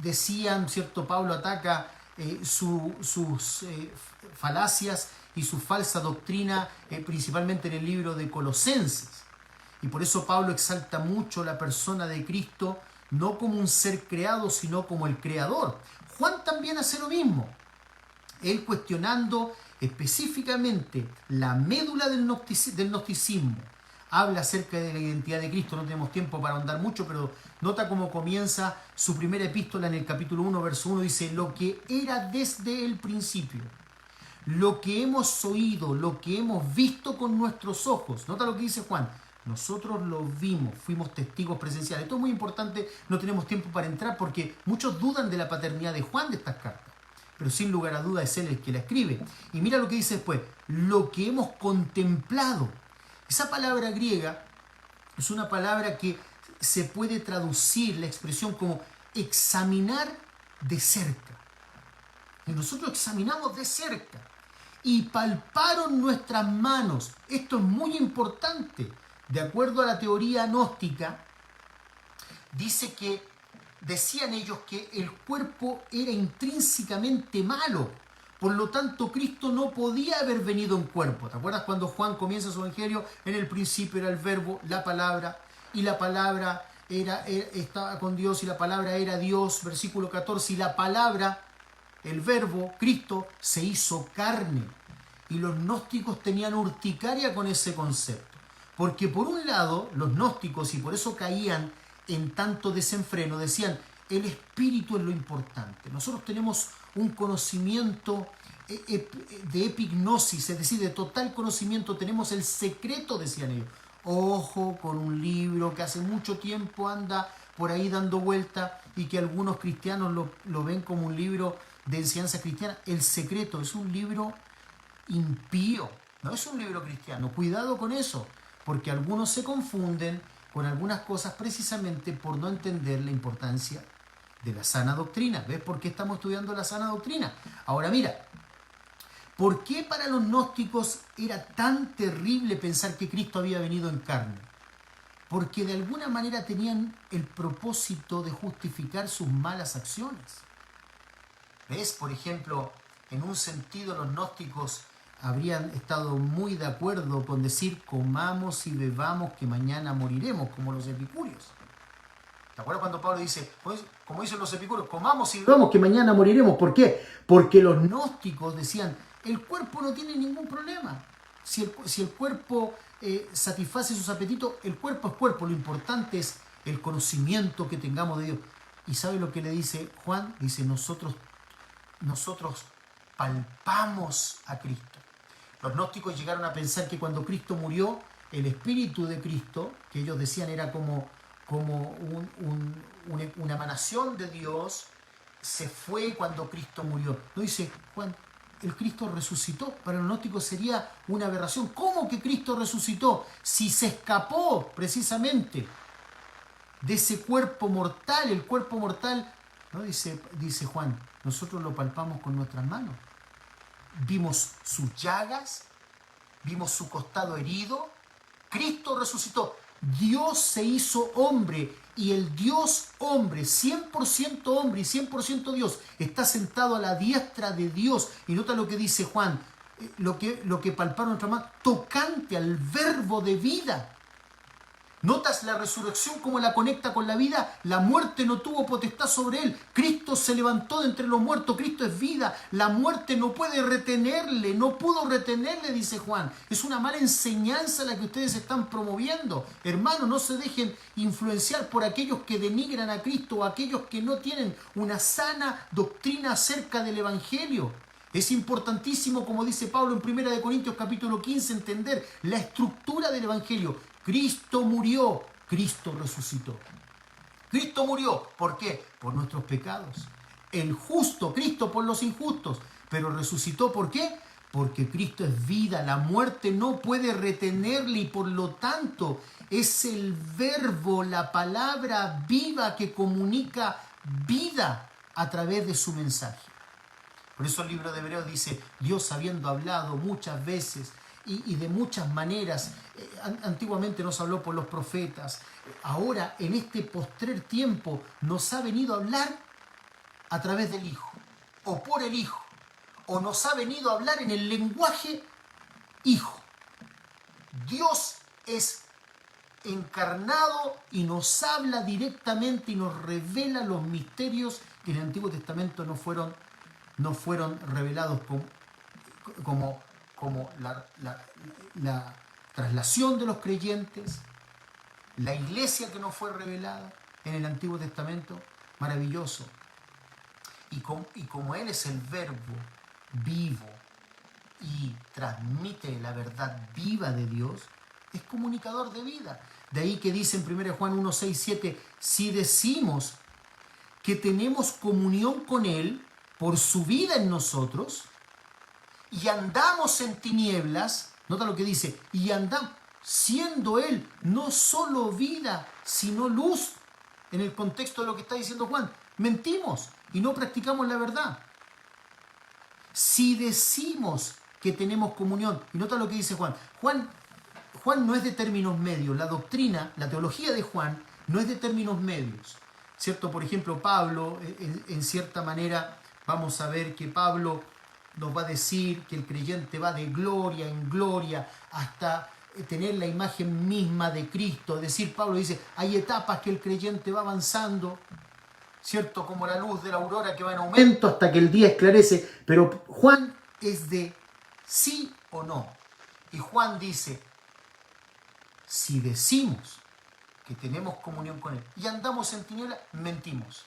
decían, ¿cierto? Pablo ataca sus falacias y su falsa doctrina, principalmente en el libro de Colosenses. Y por eso Pablo exalta mucho la persona de Cristo, no como un ser creado, sino como el creador. Juan también hace lo mismo. Él cuestionando específicamente la médula del gnosticismo. Habla acerca de la identidad de Cristo, no tenemos tiempo para ahondar mucho, pero nota cómo comienza su primera epístola en el capítulo 1, verso 1, dice: lo que era desde el principio, lo que hemos oído, lo que hemos visto con nuestros ojos. Nota lo que dice Juan: nosotros lo vimos, fuimos testigos presenciales. Esto es muy importante, no tenemos tiempo para entrar porque muchos dudan de la paternidad de Juan de estas cartas, pero sin lugar a dudas es él el que la escribe. Y mira lo que dice después: lo que hemos contemplado. Esa palabra griega es una palabra que se puede traducir la expresión como examinar de cerca. Y nosotros examinamos de cerca. Y palparon nuestras manos. Esto es muy importante. De acuerdo a la teoría gnóstica, decían ellos que el cuerpo era intrínsecamente malo. Por lo tanto, Cristo no podía haber venido en cuerpo. ¿Te acuerdas cuando Juan comienza su evangelio? En el principio era el verbo, la palabra, y la palabra estaba con Dios y la palabra era Dios. Versículo 14, y la palabra, el verbo, Cristo, se hizo carne. Y los gnósticos tenían urticaria con ese concepto. Porque por un lado, los gnósticos, y por eso caían en tanto desenfreno, decían, el espíritu es lo importante. Nosotros tenemos un conocimiento de epignosis, es decir, de total conocimiento. Tenemos el secreto, decían ellos. Ojo con un libro que hace mucho tiempo anda por ahí dando vuelta y que algunos cristianos lo ven como un libro de enseñanza cristiana. El secreto es un libro impío, no es un libro cristiano. Cuidado con eso, porque algunos se confunden con algunas cosas precisamente por no entender la importancia de la sana doctrina. ¿Ves por qué estamos estudiando la sana doctrina? Ahora mira, ¿por qué para los gnósticos era tan terrible pensar que Cristo había venido en carne? Porque de alguna manera tenían el propósito de justificar sus malas acciones. ¿Ves? Por ejemplo, en un sentido los gnósticos habrían estado muy de acuerdo con decir comamos y bebamos que mañana moriremos, como los epicúreos. ¿Te acuerdas cuando Pablo dice, pues, como dicen los epicúreos, comamos y bebamos que mañana moriremos? ¿Por qué? Porque los gnósticos decían, el cuerpo no tiene ningún problema. Si el cuerpo satisface sus apetitos, el cuerpo es cuerpo. Lo importante es el conocimiento que tengamos de Dios. ¿Y sabe lo que le dice Juan? Dice, nosotros palpamos a Cristo. Los gnósticos llegaron a pensar que cuando Cristo murió, el espíritu de Cristo, que ellos decían era como una emanación de Dios, se fue cuando Cristo murió. No dice Juan, el Cristo resucitó. Para los gnósticos sería una aberración. ¿Cómo que Cristo resucitó? Si se escapó precisamente de ese cuerpo mortal, el cuerpo mortal, ¿no? Dice Juan, nosotros lo palpamos con nuestras manos. Vimos sus llagas, vimos su costado herido. Cristo resucitó. Dios se hizo hombre y el Dios hombre, 100% hombre y 100% Dios, está sentado a la diestra de Dios. Y nota lo que dice Juan, lo que palparon nuestras manos, tocante al verbo de vida. ¿Notas la resurrección cómo la conecta con la vida? La muerte no tuvo potestad sobre él. Cristo se levantó de entre los muertos. Cristo es vida. La muerte no puede retenerle. No pudo retenerle, dice Juan. Es una mala enseñanza la que ustedes están promoviendo. Hermanos, no se dejen influenciar por aquellos que denigran a Cristo o aquellos que no tienen una sana doctrina acerca del Evangelio. Es importantísimo, como dice Pablo en 1 Corintios capítulo 15, entender la estructura del Evangelio. Cristo murió, Cristo resucitó. Cristo murió, ¿por qué? Por nuestros pecados. El justo, Cristo por los injustos, pero resucitó, ¿por qué? Porque Cristo es vida, la muerte no puede retenerle y por lo tanto es el verbo, la palabra viva que comunica vida a través de su mensaje. Por eso el libro de Hebreos dice, Dios habiendo hablado muchas veces y de muchas maneras, antiguamente nos habló por los profetas, ahora en este postrer tiempo nos ha venido a hablar a través del Hijo, o por el Hijo, o nos ha venido a hablar en el lenguaje Hijo. Dios es encarnado y nos habla directamente y nos revela los misterios que en el Antiguo Testamento no fueron revelados como la traslación de los creyentes, la iglesia que no fue revelada en el Antiguo Testamento. Maravilloso. Y como Él es el verbo vivo y transmite la verdad viva de Dios, es comunicador de vida. De ahí que dice en 1 Juan 1, 6, 7, si decimos que tenemos comunión con Él por su vida en nosotros, y andamos en tinieblas, nota lo que dice, y andamos, siendo Él no solo vida, sino luz, en el contexto de lo que está diciendo Juan, mentimos y no practicamos la verdad. Si decimos que tenemos comunión, y nota lo que dice Juan Juan no es de términos medios. La doctrina, la teología de Juan no es de términos medios, ¿cierto? Por ejemplo, Pablo, en cierta manera, vamos a ver que Pablo nos va a decir que el creyente va de gloria en gloria hasta tener la imagen misma de Cristo. Es decir, Pablo dice, hay etapas que el creyente va avanzando, ¿cierto? Como la luz de la aurora que va en aumento hasta que el día esclarece. Pero Juan es de sí o no. Y Juan dice, si decimos que tenemos comunión con Él y andamos en tinieblas, mentimos.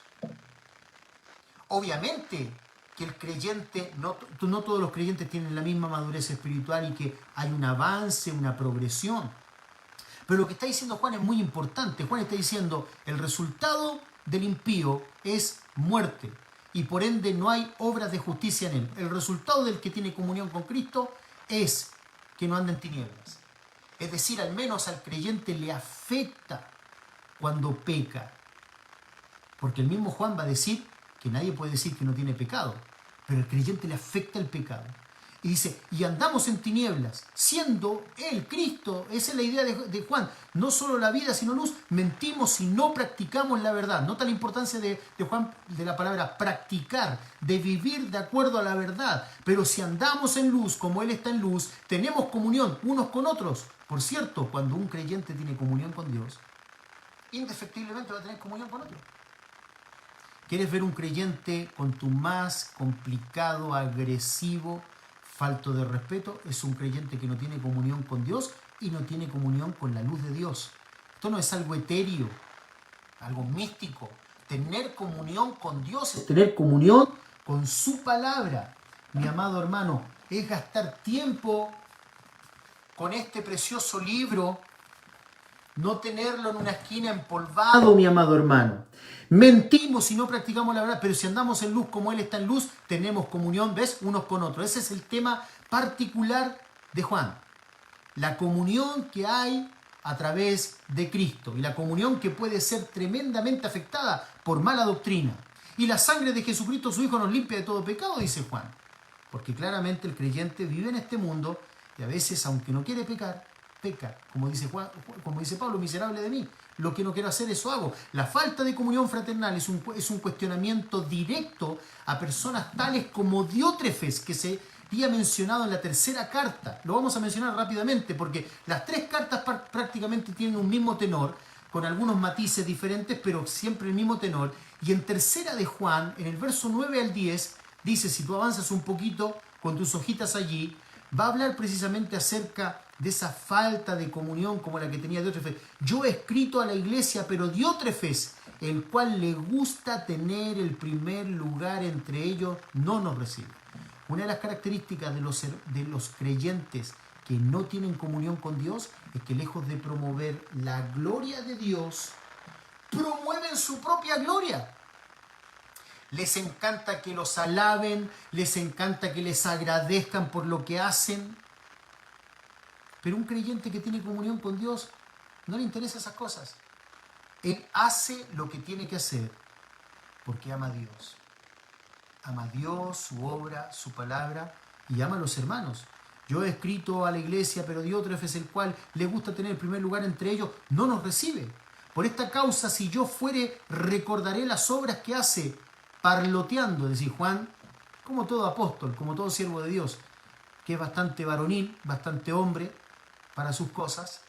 Obviamente que el creyente, no todos los creyentes tienen la misma madurez espiritual y que hay un avance, una progresión. Pero lo que está diciendo Juan es muy importante. Juan está diciendo, el resultado del impío es muerte y por ende no hay obras de justicia en él. El resultado del que tiene comunión con Cristo es que no anda en tinieblas. Es decir, al menos al creyente le afecta cuando peca. Porque el mismo Juan va a decir que nadie puede decir que no tiene pecado, pero al creyente le afecta el pecado. Y dice, y andamos en tinieblas, siendo Él, Cristo, esa es la idea de Juan, no solo la vida, sino luz, mentimos si no practicamos la verdad. Nota la importancia de Juan, de la palabra practicar, de vivir de acuerdo a la verdad. Pero si andamos en luz, como Él está en luz, tenemos comunión unos con otros. Por cierto, cuando un creyente tiene comunión con Dios, indefectiblemente va a tener comunión con otros. ¿Quieres ver un creyente contumaz, complicado, agresivo, falto de respeto? Es un creyente que no tiene comunión con Dios y no tiene comunión con la luz de Dios. Esto no es algo etéreo, algo místico. Tener comunión con Dios es tener comunión con su palabra. Mi amado hermano, es gastar tiempo con este precioso libro, no tenerlo en una esquina empolvado, mi amado hermano. Mentimos si no practicamos la verdad, pero si andamos en luz como Él está en luz, tenemos comunión, ¿ves? Unos con otros. Ese es el tema particular de Juan. La comunión que hay a través de Cristo y la comunión que puede ser tremendamente afectada por mala doctrina. Y la sangre de Jesucristo, su Hijo, nos limpia de todo pecado, dice Juan. Porque claramente el creyente vive en este mundo y a veces, aunque no quiere pecar, peca. Como dice Pablo, miserable de mí. Lo que no quiero hacer, eso hago. La falta de comunión fraternal es un cuestionamiento directo a personas tales como Diótrefes, que se había mencionado en la tercera carta. Lo vamos a mencionar rápidamente porque las tres cartas prácticamente tienen un mismo tenor, con algunos matices diferentes, pero siempre el mismo tenor. Y en tercera de Juan, en el verso 9 al 10, dice, si tú avanzas un poquito con tus hojitas allí, va a hablar precisamente acerca de esa falta de comunión como la que tenía Diótrefes. Yo he escrito a la iglesia, pero Diótrefes, el cual le gusta tener el primer lugar entre ellos, no nos recibe. Una de las características de los creyentes que no tienen comunión con Dios es que lejos de promover la gloria de Dios, promueven su propia gloria. Les encanta que los alaben, les encanta que les agradezcan por lo que hacen. Pero un creyente que tiene comunión con Dios no le interesa esas cosas. Él hace lo que tiene que hacer porque ama a Dios. Ama a Dios, su obra, su palabra y ama a los hermanos. Yo he escrito a la iglesia, pero Diótrefes, el cual le gusta tener el primer lugar entre ellos, no nos recibe. Por esta causa, si yo fuere, recordaré las obras que hace, parloteando, es decir, Juan, como todo apóstol, como todo siervo de Dios, que es bastante varonil, bastante hombre para sus cosas,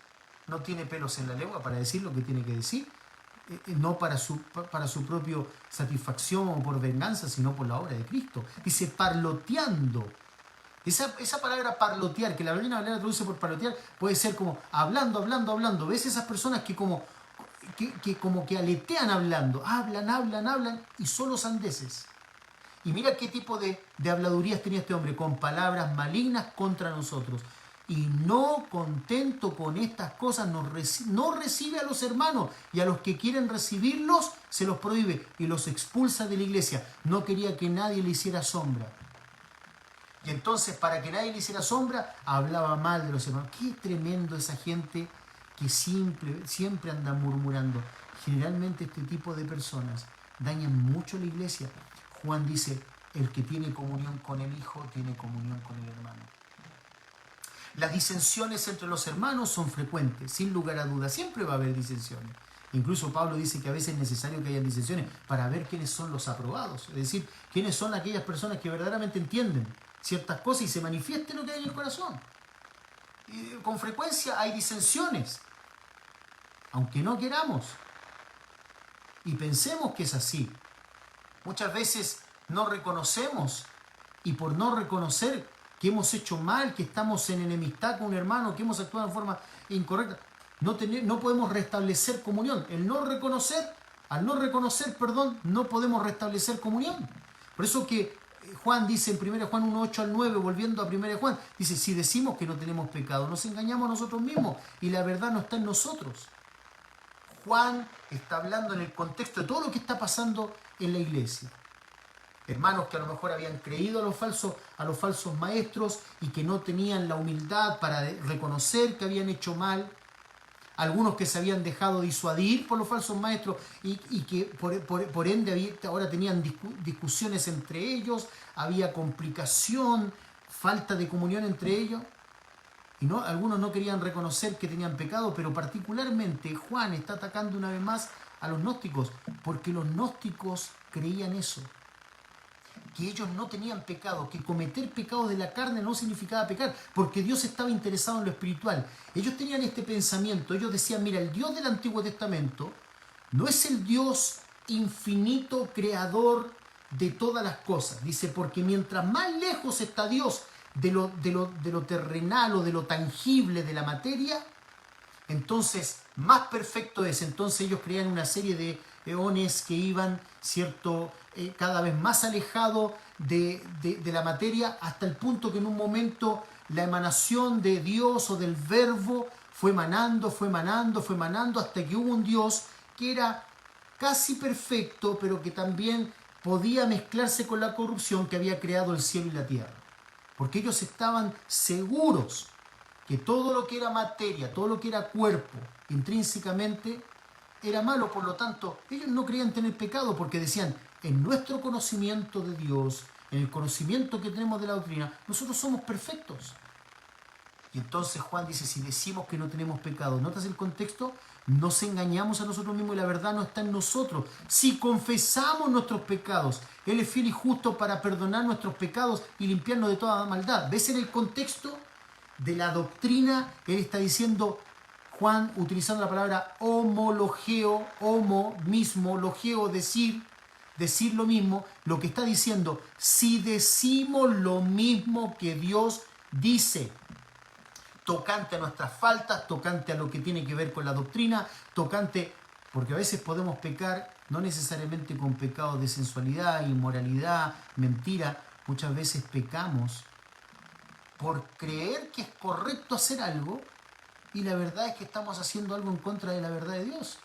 no tiene pelos en la lengua para decir lo que tiene que decir, no para su propia satisfacción o por venganza, sino por la obra de Cristo. Dice parloteando. Esa palabra parlotear, que la Reina Valera traduce por parlotear, puede ser como hablando. ¿Ves esas personas que como que aletean hablando? Hablan y solo sandeces. Y mira qué tipo de habladurías tenía este hombre, con palabras malignas contra nosotros. Y no contento con estas cosas, no recibe a los hermanos, y a los que quieren recibirlos se los prohíbe y los expulsa de la iglesia. No quería que nadie le hiciera sombra. Y entonces, para que nadie le hiciera sombra, hablaba mal de los hermanos. Qué tremendo esa gente que siempre anda murmurando. Generalmente este tipo de personas dañan mucho la iglesia. Juan dice, el que tiene comunión con el Hijo tiene comunión con el hermano. Las disensiones entre los hermanos son frecuentes, sin lugar a dudas. Siempre va a haber disensiones. Incluso Pablo dice que a veces es necesario que haya disensiones para ver quiénes son los aprobados. Es decir, quiénes son aquellas personas que verdaderamente entienden ciertas cosas y se manifieste lo que hay en el corazón. Y con frecuencia hay disensiones, aunque no queramos. Y pensemos que es así. Muchas veces no reconocemos, y por no reconocer que hemos hecho mal, que estamos en enemistad con un hermano, que hemos actuado de forma incorrecta, no podemos restablecer comunión. Al no reconocer, no podemos restablecer comunión. Por eso que Juan dice en 1 Juan 1, 8 al 9, volviendo a 1 Juan, dice, si decimos que no tenemos pecado, nos engañamos a nosotros mismos y la verdad no está en nosotros. Juan está hablando en el contexto de todo lo que está pasando en la iglesia. Hermanos que a lo mejor habían creído a los falsos maestros y que no tenían la humildad para reconocer que habían hecho mal. Algunos que se habían dejado disuadir por los falsos maestros y que por ende ahora tenían discusiones entre ellos, había complicación, falta de comunión entre ellos. Y algunos no querían reconocer que tenían pecado, pero particularmente Juan está atacando una vez más a los gnósticos, porque los gnósticos creían eso, que ellos no tenían pecado, que cometer pecados de la carne no significaba pecar, porque Dios estaba interesado en lo espiritual. Ellos tenían este pensamiento, ellos decían, mira, el Dios del Antiguo Testamento no es el Dios infinito, creador de todas las cosas. Dice, porque mientras más lejos está Dios de lo terrenal o de lo tangible de la materia, entonces más perfecto es. Entonces ellos creían una serie de eones que iban, ¿cierto?, cada vez más alejado de la materia, hasta el punto que en un momento la emanación de Dios o del verbo fue emanando, hasta que hubo un Dios que era casi perfecto, pero que también podía mezclarse con la corrupción, que había creado el cielo y la tierra. Porque ellos estaban seguros que todo lo que era materia, todo lo que era cuerpo, intrínsecamente era malo. Por lo tanto, ellos no creían tener pecado, porque decían, en nuestro conocimiento de Dios, en el conocimiento que tenemos de la doctrina, nosotros somos perfectos. Y entonces Juan dice, si decimos que no tenemos pecado, ¿notas el contexto? Nos engañamos a nosotros mismos y la verdad no está en nosotros. Si confesamos nuestros pecados, Él es fiel y justo para perdonar nuestros pecados y limpiarnos de toda maldad. ¿Ves en el contexto de la doctrina? Él está diciendo, Juan, utilizando la palabra homologeo, homo, mismo, logeo, decir lo mismo, lo que está diciendo, si decimos lo mismo que Dios dice, tocante a nuestras faltas, tocante a lo que tiene que ver con la doctrina, porque a veces podemos pecar, no necesariamente con pecados de sensualidad, inmoralidad, mentira, muchas veces pecamos por creer que es correcto hacer algo, y la verdad es que estamos haciendo algo en contra de la verdad de Dios.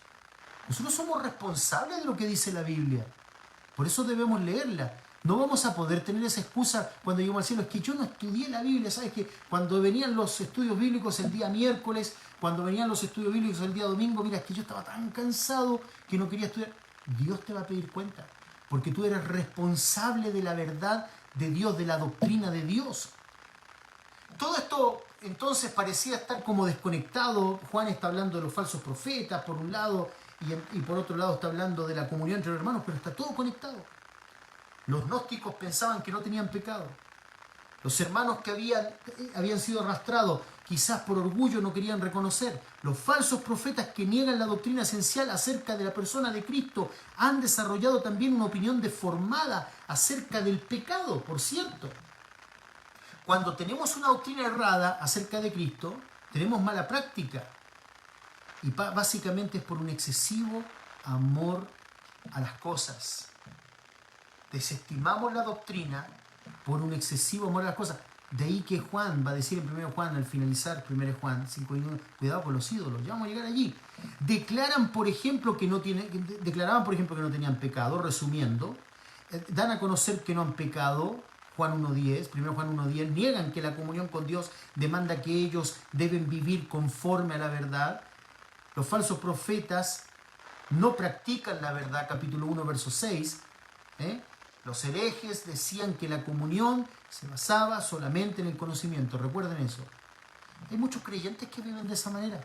Nosotros somos responsables de lo que dice la Biblia. Por eso debemos leerla. No vamos a poder tener esa excusa cuando lleguemos al cielo. Es que yo no estudié la Biblia. ¿Sabes qué? Cuando venían los estudios bíblicos el día miércoles, cuando venían los estudios bíblicos el día domingo, mira, es que yo estaba tan cansado que no quería estudiar. Dios te va a pedir cuenta, porque tú eres responsable de la verdad de Dios, de la doctrina de Dios. Todo esto entonces parecía estar como desconectado. Juan está hablando de los falsos profetas, por un lado, y por otro lado está hablando de la comunión entre los hermanos, pero está todo conectado. Los gnósticos pensaban que no tenían pecado. Los hermanos que habían sido arrastrados, quizás por orgullo, no querían reconocer. Los falsos profetas que niegan la doctrina esencial acerca de la persona de Cristo han desarrollado también una opinión deformada acerca del pecado, por cierto. Cuando tenemos una doctrina errada acerca de Cristo, tenemos mala práctica. Y básicamente es por un excesivo amor a las cosas. Desestimamos la doctrina por un excesivo amor a las cosas. De ahí que Juan va a decir en 1 Juan, al finalizar 1 Juan 5:1, cuidado con los ídolos, ya vamos a llegar allí. Declaraban, por ejemplo, que no tenían pecado, resumiendo, dan a conocer que no han pecado. 1 Juan 1:10, niegan que la comunión con Dios demanda que ellos deben vivir conforme a la verdad. Los falsos profetas no practican la verdad, capítulo 1, verso 6. Los herejes decían que la comunión se basaba solamente en el conocimiento, recuerden eso. Hay muchos creyentes que viven de esa manera.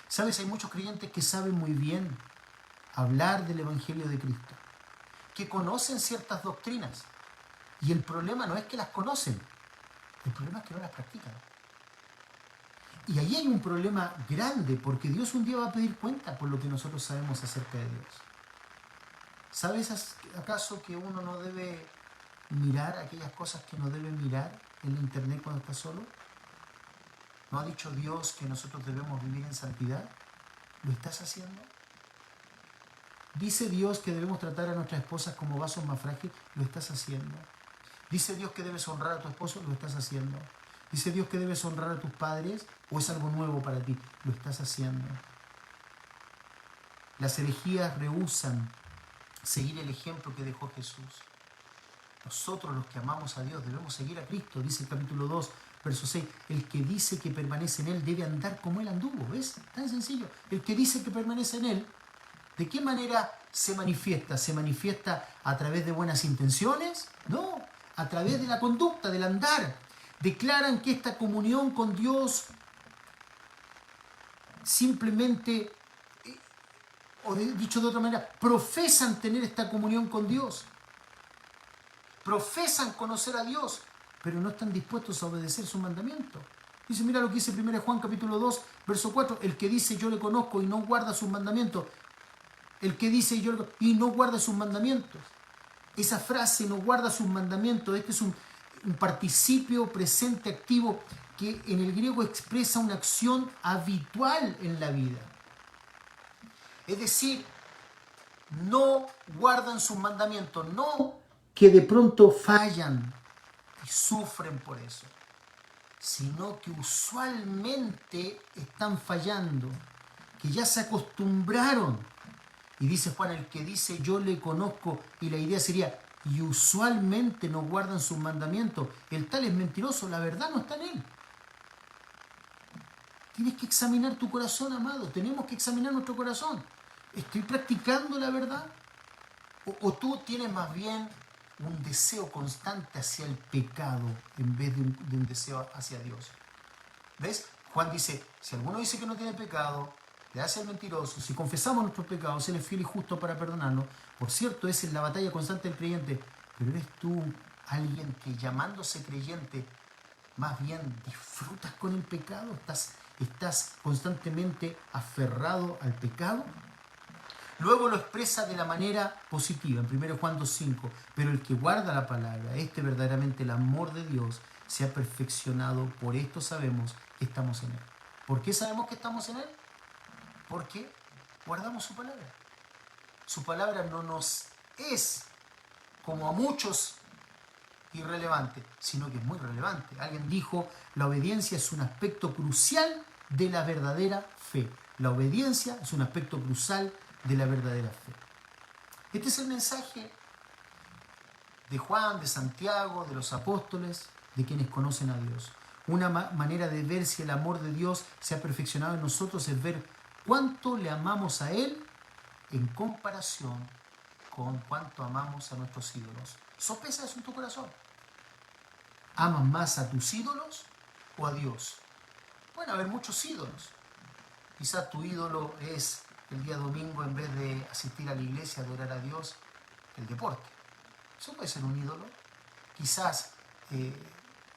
¿Sabes? Hay muchos creyentes que saben muy bien hablar del Evangelio de Cristo, que conocen ciertas doctrinas. Y el problema no es que las conocen, el problema es que no las practican. Y ahí hay un problema grande, porque Dios un día va a pedir cuenta por lo que nosotros sabemos acerca de Dios. ¿Sabes acaso que uno no debe mirar aquellas cosas que no debe mirar en la internet cuando está solo? ¿No ha dicho Dios que nosotros debemos vivir en santidad? ¿Lo estás haciendo? ¿Dice Dios que debemos tratar a nuestras esposas como vasos más frágiles? ¿Lo estás haciendo? ¿Dice Dios que debes honrar a tu esposo? ¿Lo estás haciendo? ¿Dice Dios que debes honrar a tus padres? ¿O es algo nuevo para ti? ¿Lo estás haciendo? Las herejías rehúsan seguir el ejemplo que dejó Jesús. Nosotros, los que amamos a Dios, debemos seguir a Cristo. Dice el capítulo 2, verso 6. El que dice que permanece en Él debe andar como Él anduvo. ¿Ves? Tan sencillo. El que dice que permanece en Él, ¿de qué manera se manifiesta? ¿Se manifiesta a través de buenas intenciones? No, a través de la conducta, del andar. Declaran que esta comunión con Dios simplemente, o dicho de otra manera, profesan tener esta comunión con Dios. Profesan conocer a Dios, pero no están dispuestos a obedecer su mandamiento. Dice, mira lo que dice 1 Juan capítulo 2, verso 4. El que dice yo le conozco y no guarda sus mandamientos. El que dice yo le conozco y no guarda sus mandamientos. Esa frase, no guarda sus mandamientos, este es un participio presente activo que en el griego expresa una acción habitual en la vida. Es decir, no guardan sus mandamientos, no que de pronto fallan y sufren por eso, sino que usualmente están fallando, que ya se acostumbraron. Y dice Juan, el que dice yo le conozco, y la idea sería, y usualmente no guardan sus mandamientos, el tal es mentiroso, la verdad no está en él. Tienes que examinar tu corazón, amado, tenemos que examinar nuestro corazón. ¿Estoy practicando la verdad? ¿O tú tienes más bien un deseo constante hacia el pecado en vez de un deseo hacia Dios? ¿Ves? Juan dice, si alguno dice que no tiene pecado, le hace el mentiroso. Si confesamos nuestros pecados, Él es fiel y justo para perdonarnos. Por cierto, esa es la batalla constante del creyente. Pero eres tú alguien que, llamándose creyente, más bien disfrutas con el pecado. ¿Estás constantemente aferrado al pecado? Luego lo expresa de la manera positiva, en 1 Juan 2:5. Pero el que guarda la palabra, verdaderamente el amor de Dios se ha perfeccionado. Por esto sabemos que estamos en Él. ¿Por qué sabemos que estamos en Él? Porque guardamos su palabra. Su palabra no nos es, como a muchos, irrelevante, sino que es muy relevante. Alguien dijo, la obediencia es un aspecto crucial de la verdadera fe. La obediencia es un aspecto crucial de la verdadera fe. Este es el mensaje de Juan, de Santiago, de los apóstoles, de quienes conocen a Dios. Una manera de ver si el amor de Dios se ha perfeccionado en nosotros es ver cuánto le amamos a Él en comparación con cuánto amamos a nuestros ídolos. Sopesa eso en tu corazón. ¿Amas más a tus ídolos o a Dios? Pueden haber muchos ídolos. Quizás tu ídolo es el día domingo, en vez de asistir a la iglesia, adorar a Dios, el deporte. Eso puede ser un ídolo. Quizás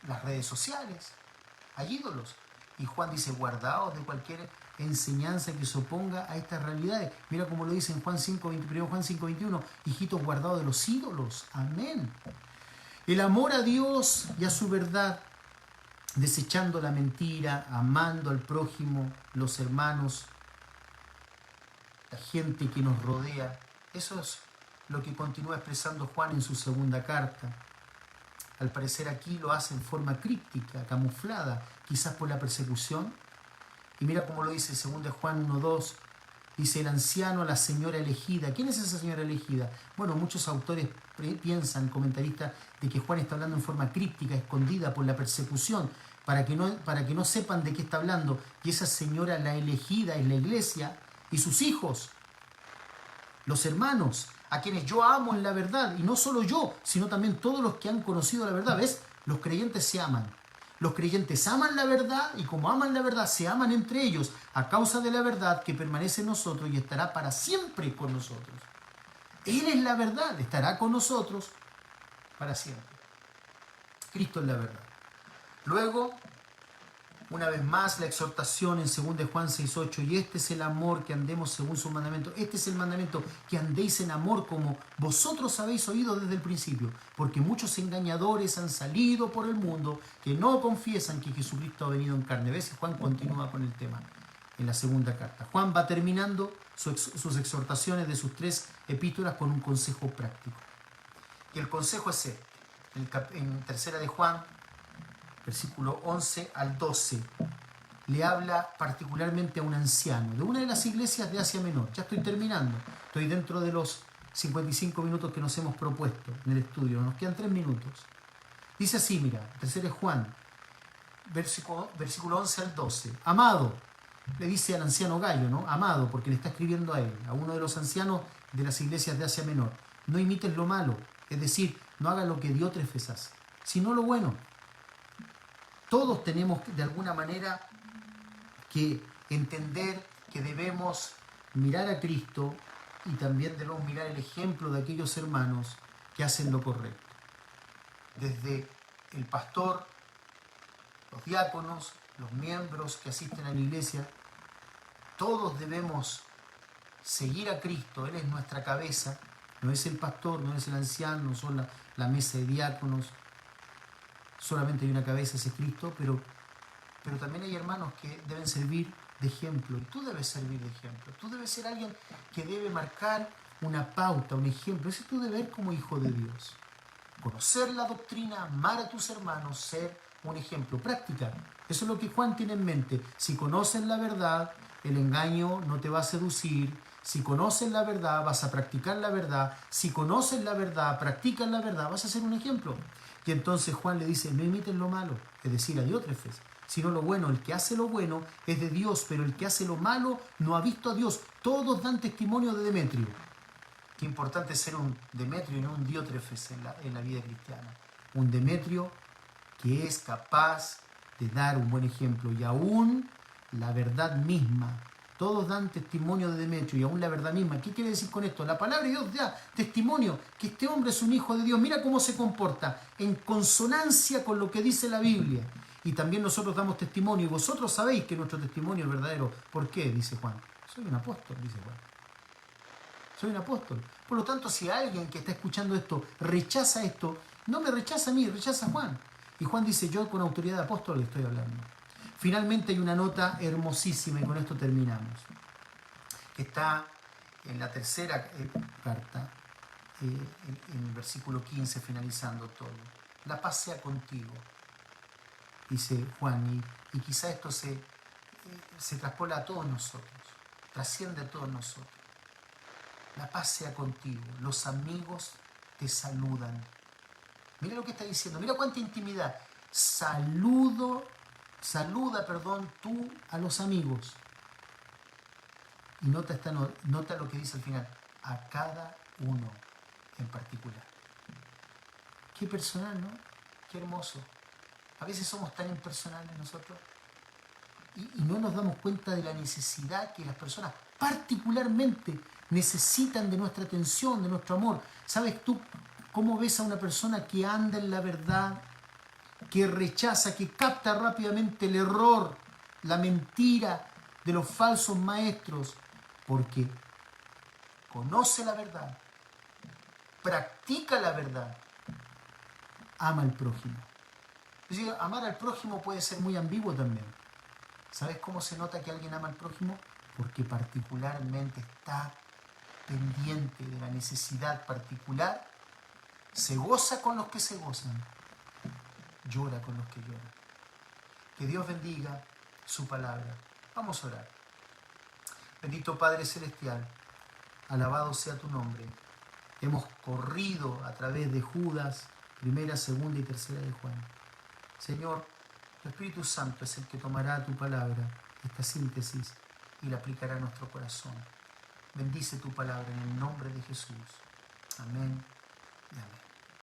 las redes sociales. Hay ídolos. Y Juan dice, guardaos de cualquier enseñanza que se oponga a estas realidades. Mira cómo lo dice en Juan 5:21, Juan 5:21, hijitos guardados de los ídolos. Amén. El amor a Dios y a su verdad, desechando la mentira, amando al prójimo, los hermanos, la gente que nos rodea. Eso es lo que continúa expresando Juan en su segunda carta. Al parecer aquí lo hace en forma críptica, camuflada, quizás por la persecución. Y mira cómo lo dice 2 Juan 1:2. Dice el anciano a la señora elegida. ¿Quién es esa señora elegida? Bueno, muchos autores piensan, comentaristas, de que Juan está hablando en forma críptica, escondida por la persecución, para que no sepan de qué está hablando. Y esa señora, la elegida, es la iglesia y sus hijos, los hermanos, a quienes yo amo en la verdad. Y no solo yo, sino también todos los que han conocido la verdad. ¿Ves? Los creyentes se aman. Los creyentes aman la verdad y como aman la verdad, se aman entre ellos a causa de la verdad que permanece en nosotros y estará para siempre con nosotros. Él es la verdad, estará con nosotros para siempre. Cristo es la verdad. Luego, una vez más, la exhortación en 2 de Juan 6:8, y este es el amor, que andemos según su mandamiento. Este es el mandamiento, que andéis en amor como vosotros habéis oído desde el principio, porque muchos engañadores han salido por el mundo que no confiesan que Jesucristo ha venido en carne. ¿Ves? Juan continúa con el tema en la segunda carta. Juan va terminando sus exhortaciones de sus 3 epístolas con un consejo práctico. Y el consejo es este. En tercera de Juan, versículo 11 al 12, le habla particularmente a un anciano de una de las iglesias de Asia Menor. Ya estoy terminando, estoy dentro de los 55 minutos que nos hemos propuesto en el estudio, nos quedan 3 minutos. Dice así, mira, tercera de Juan, versículo 11 al 12. Amado, le dice al anciano Gallo, ¿no? Amado, porque le está escribiendo a él, a uno de los ancianos de las iglesias de Asia Menor. No imites lo malo, es decir, no hagas lo que Diótrefes hace, sino lo bueno. Todos tenemos de alguna manera que entender que debemos mirar a Cristo y también debemos mirar el ejemplo de aquellos hermanos que hacen lo correcto. Desde el pastor, los diáconos, los miembros que asisten a la iglesia, todos debemos seguir a Cristo. Él es nuestra cabeza, no es el pastor, no es el anciano, no son la mesa de diáconos. Solamente hay una cabeza, ese es Cristo, pero también hay hermanos que deben servir de ejemplo. Y tú debes servir de ejemplo. Tú debes ser alguien que debe marcar una pauta, un ejemplo. Ese es tu deber como hijo de Dios. Conocer la doctrina, amar a tus hermanos, ser un ejemplo. Practicar. Eso es lo que Juan tiene en mente. Si conoces la verdad, el engaño no te va a seducir. Si conoces la verdad, vas a practicar la verdad. Si conoces la verdad, practicas la verdad, vas a ser un ejemplo. Y entonces Juan le dice, no imiten lo malo, es decir, a Diótrefes, sino lo bueno. El que hace lo bueno es de Dios, pero el que hace lo malo no ha visto a Dios. Todos dan testimonio de Demetrio. Qué importante es ser un Demetrio y no un Diótrefes en la vida cristiana. Un Demetrio que es capaz de dar un buen ejemplo y aún la verdad misma. Todos dan testimonio de Demetrio y aún la verdad misma. ¿Qué quiere decir con esto? La palabra de Dios da testimonio que este hombre es un hijo de Dios. Mira cómo se comporta en consonancia con lo que dice la Biblia. Y también nosotros damos testimonio y vosotros sabéis que nuestro testimonio es verdadero. ¿Por qué? Dice Juan. Soy un apóstol, dice Juan. Soy un apóstol. Por lo tanto, si alguien que está escuchando esto rechaza esto, no me rechaza a mí, rechaza a Juan. Y Juan dice, yo con autoridad de apóstol le estoy hablando. Finalmente hay una nota hermosísima y con esto terminamos. Está en la tercera carta, en el versículo 15, finalizando todo. La paz sea contigo, dice Juan, y quizá esto se traspola a todos nosotros, trasciende a todos nosotros. La paz sea contigo, los amigos te saludan. Mira lo que está diciendo, mira cuánta intimidad. Saluda tú a los amigos. Y nota lo que dice al final, a cada uno en particular. Qué personal, ¿no? Qué hermoso. A veces somos tan impersonales nosotros y no nos damos cuenta de la necesidad que las personas particularmente necesitan de nuestra atención, de nuestro amor. ¿Sabes tú cómo ves a una persona que anda en la verdad, que rechaza, que capta rápidamente el error, la mentira de los falsos maestros? Porque conoce la verdad, practica la verdad, ama al prójimo. Es decir, amar al prójimo puede ser muy ambiguo también. ¿Sabes cómo se nota que alguien ama al prójimo? Porque particularmente está pendiente de la necesidad particular, se goza con los que se gozan, llora con los que lloran. Que Dios bendiga su palabra. Vamos a orar. Bendito Padre Celestial, alabado sea tu nombre. Hemos corrido a través de Judas, primera, segunda y tercera de Juan. Señor, tu Espíritu Santo es el que tomará tu palabra, esta síntesis, y la aplicará a nuestro corazón. Bendice tu palabra en el nombre de Jesús. Amén y amén.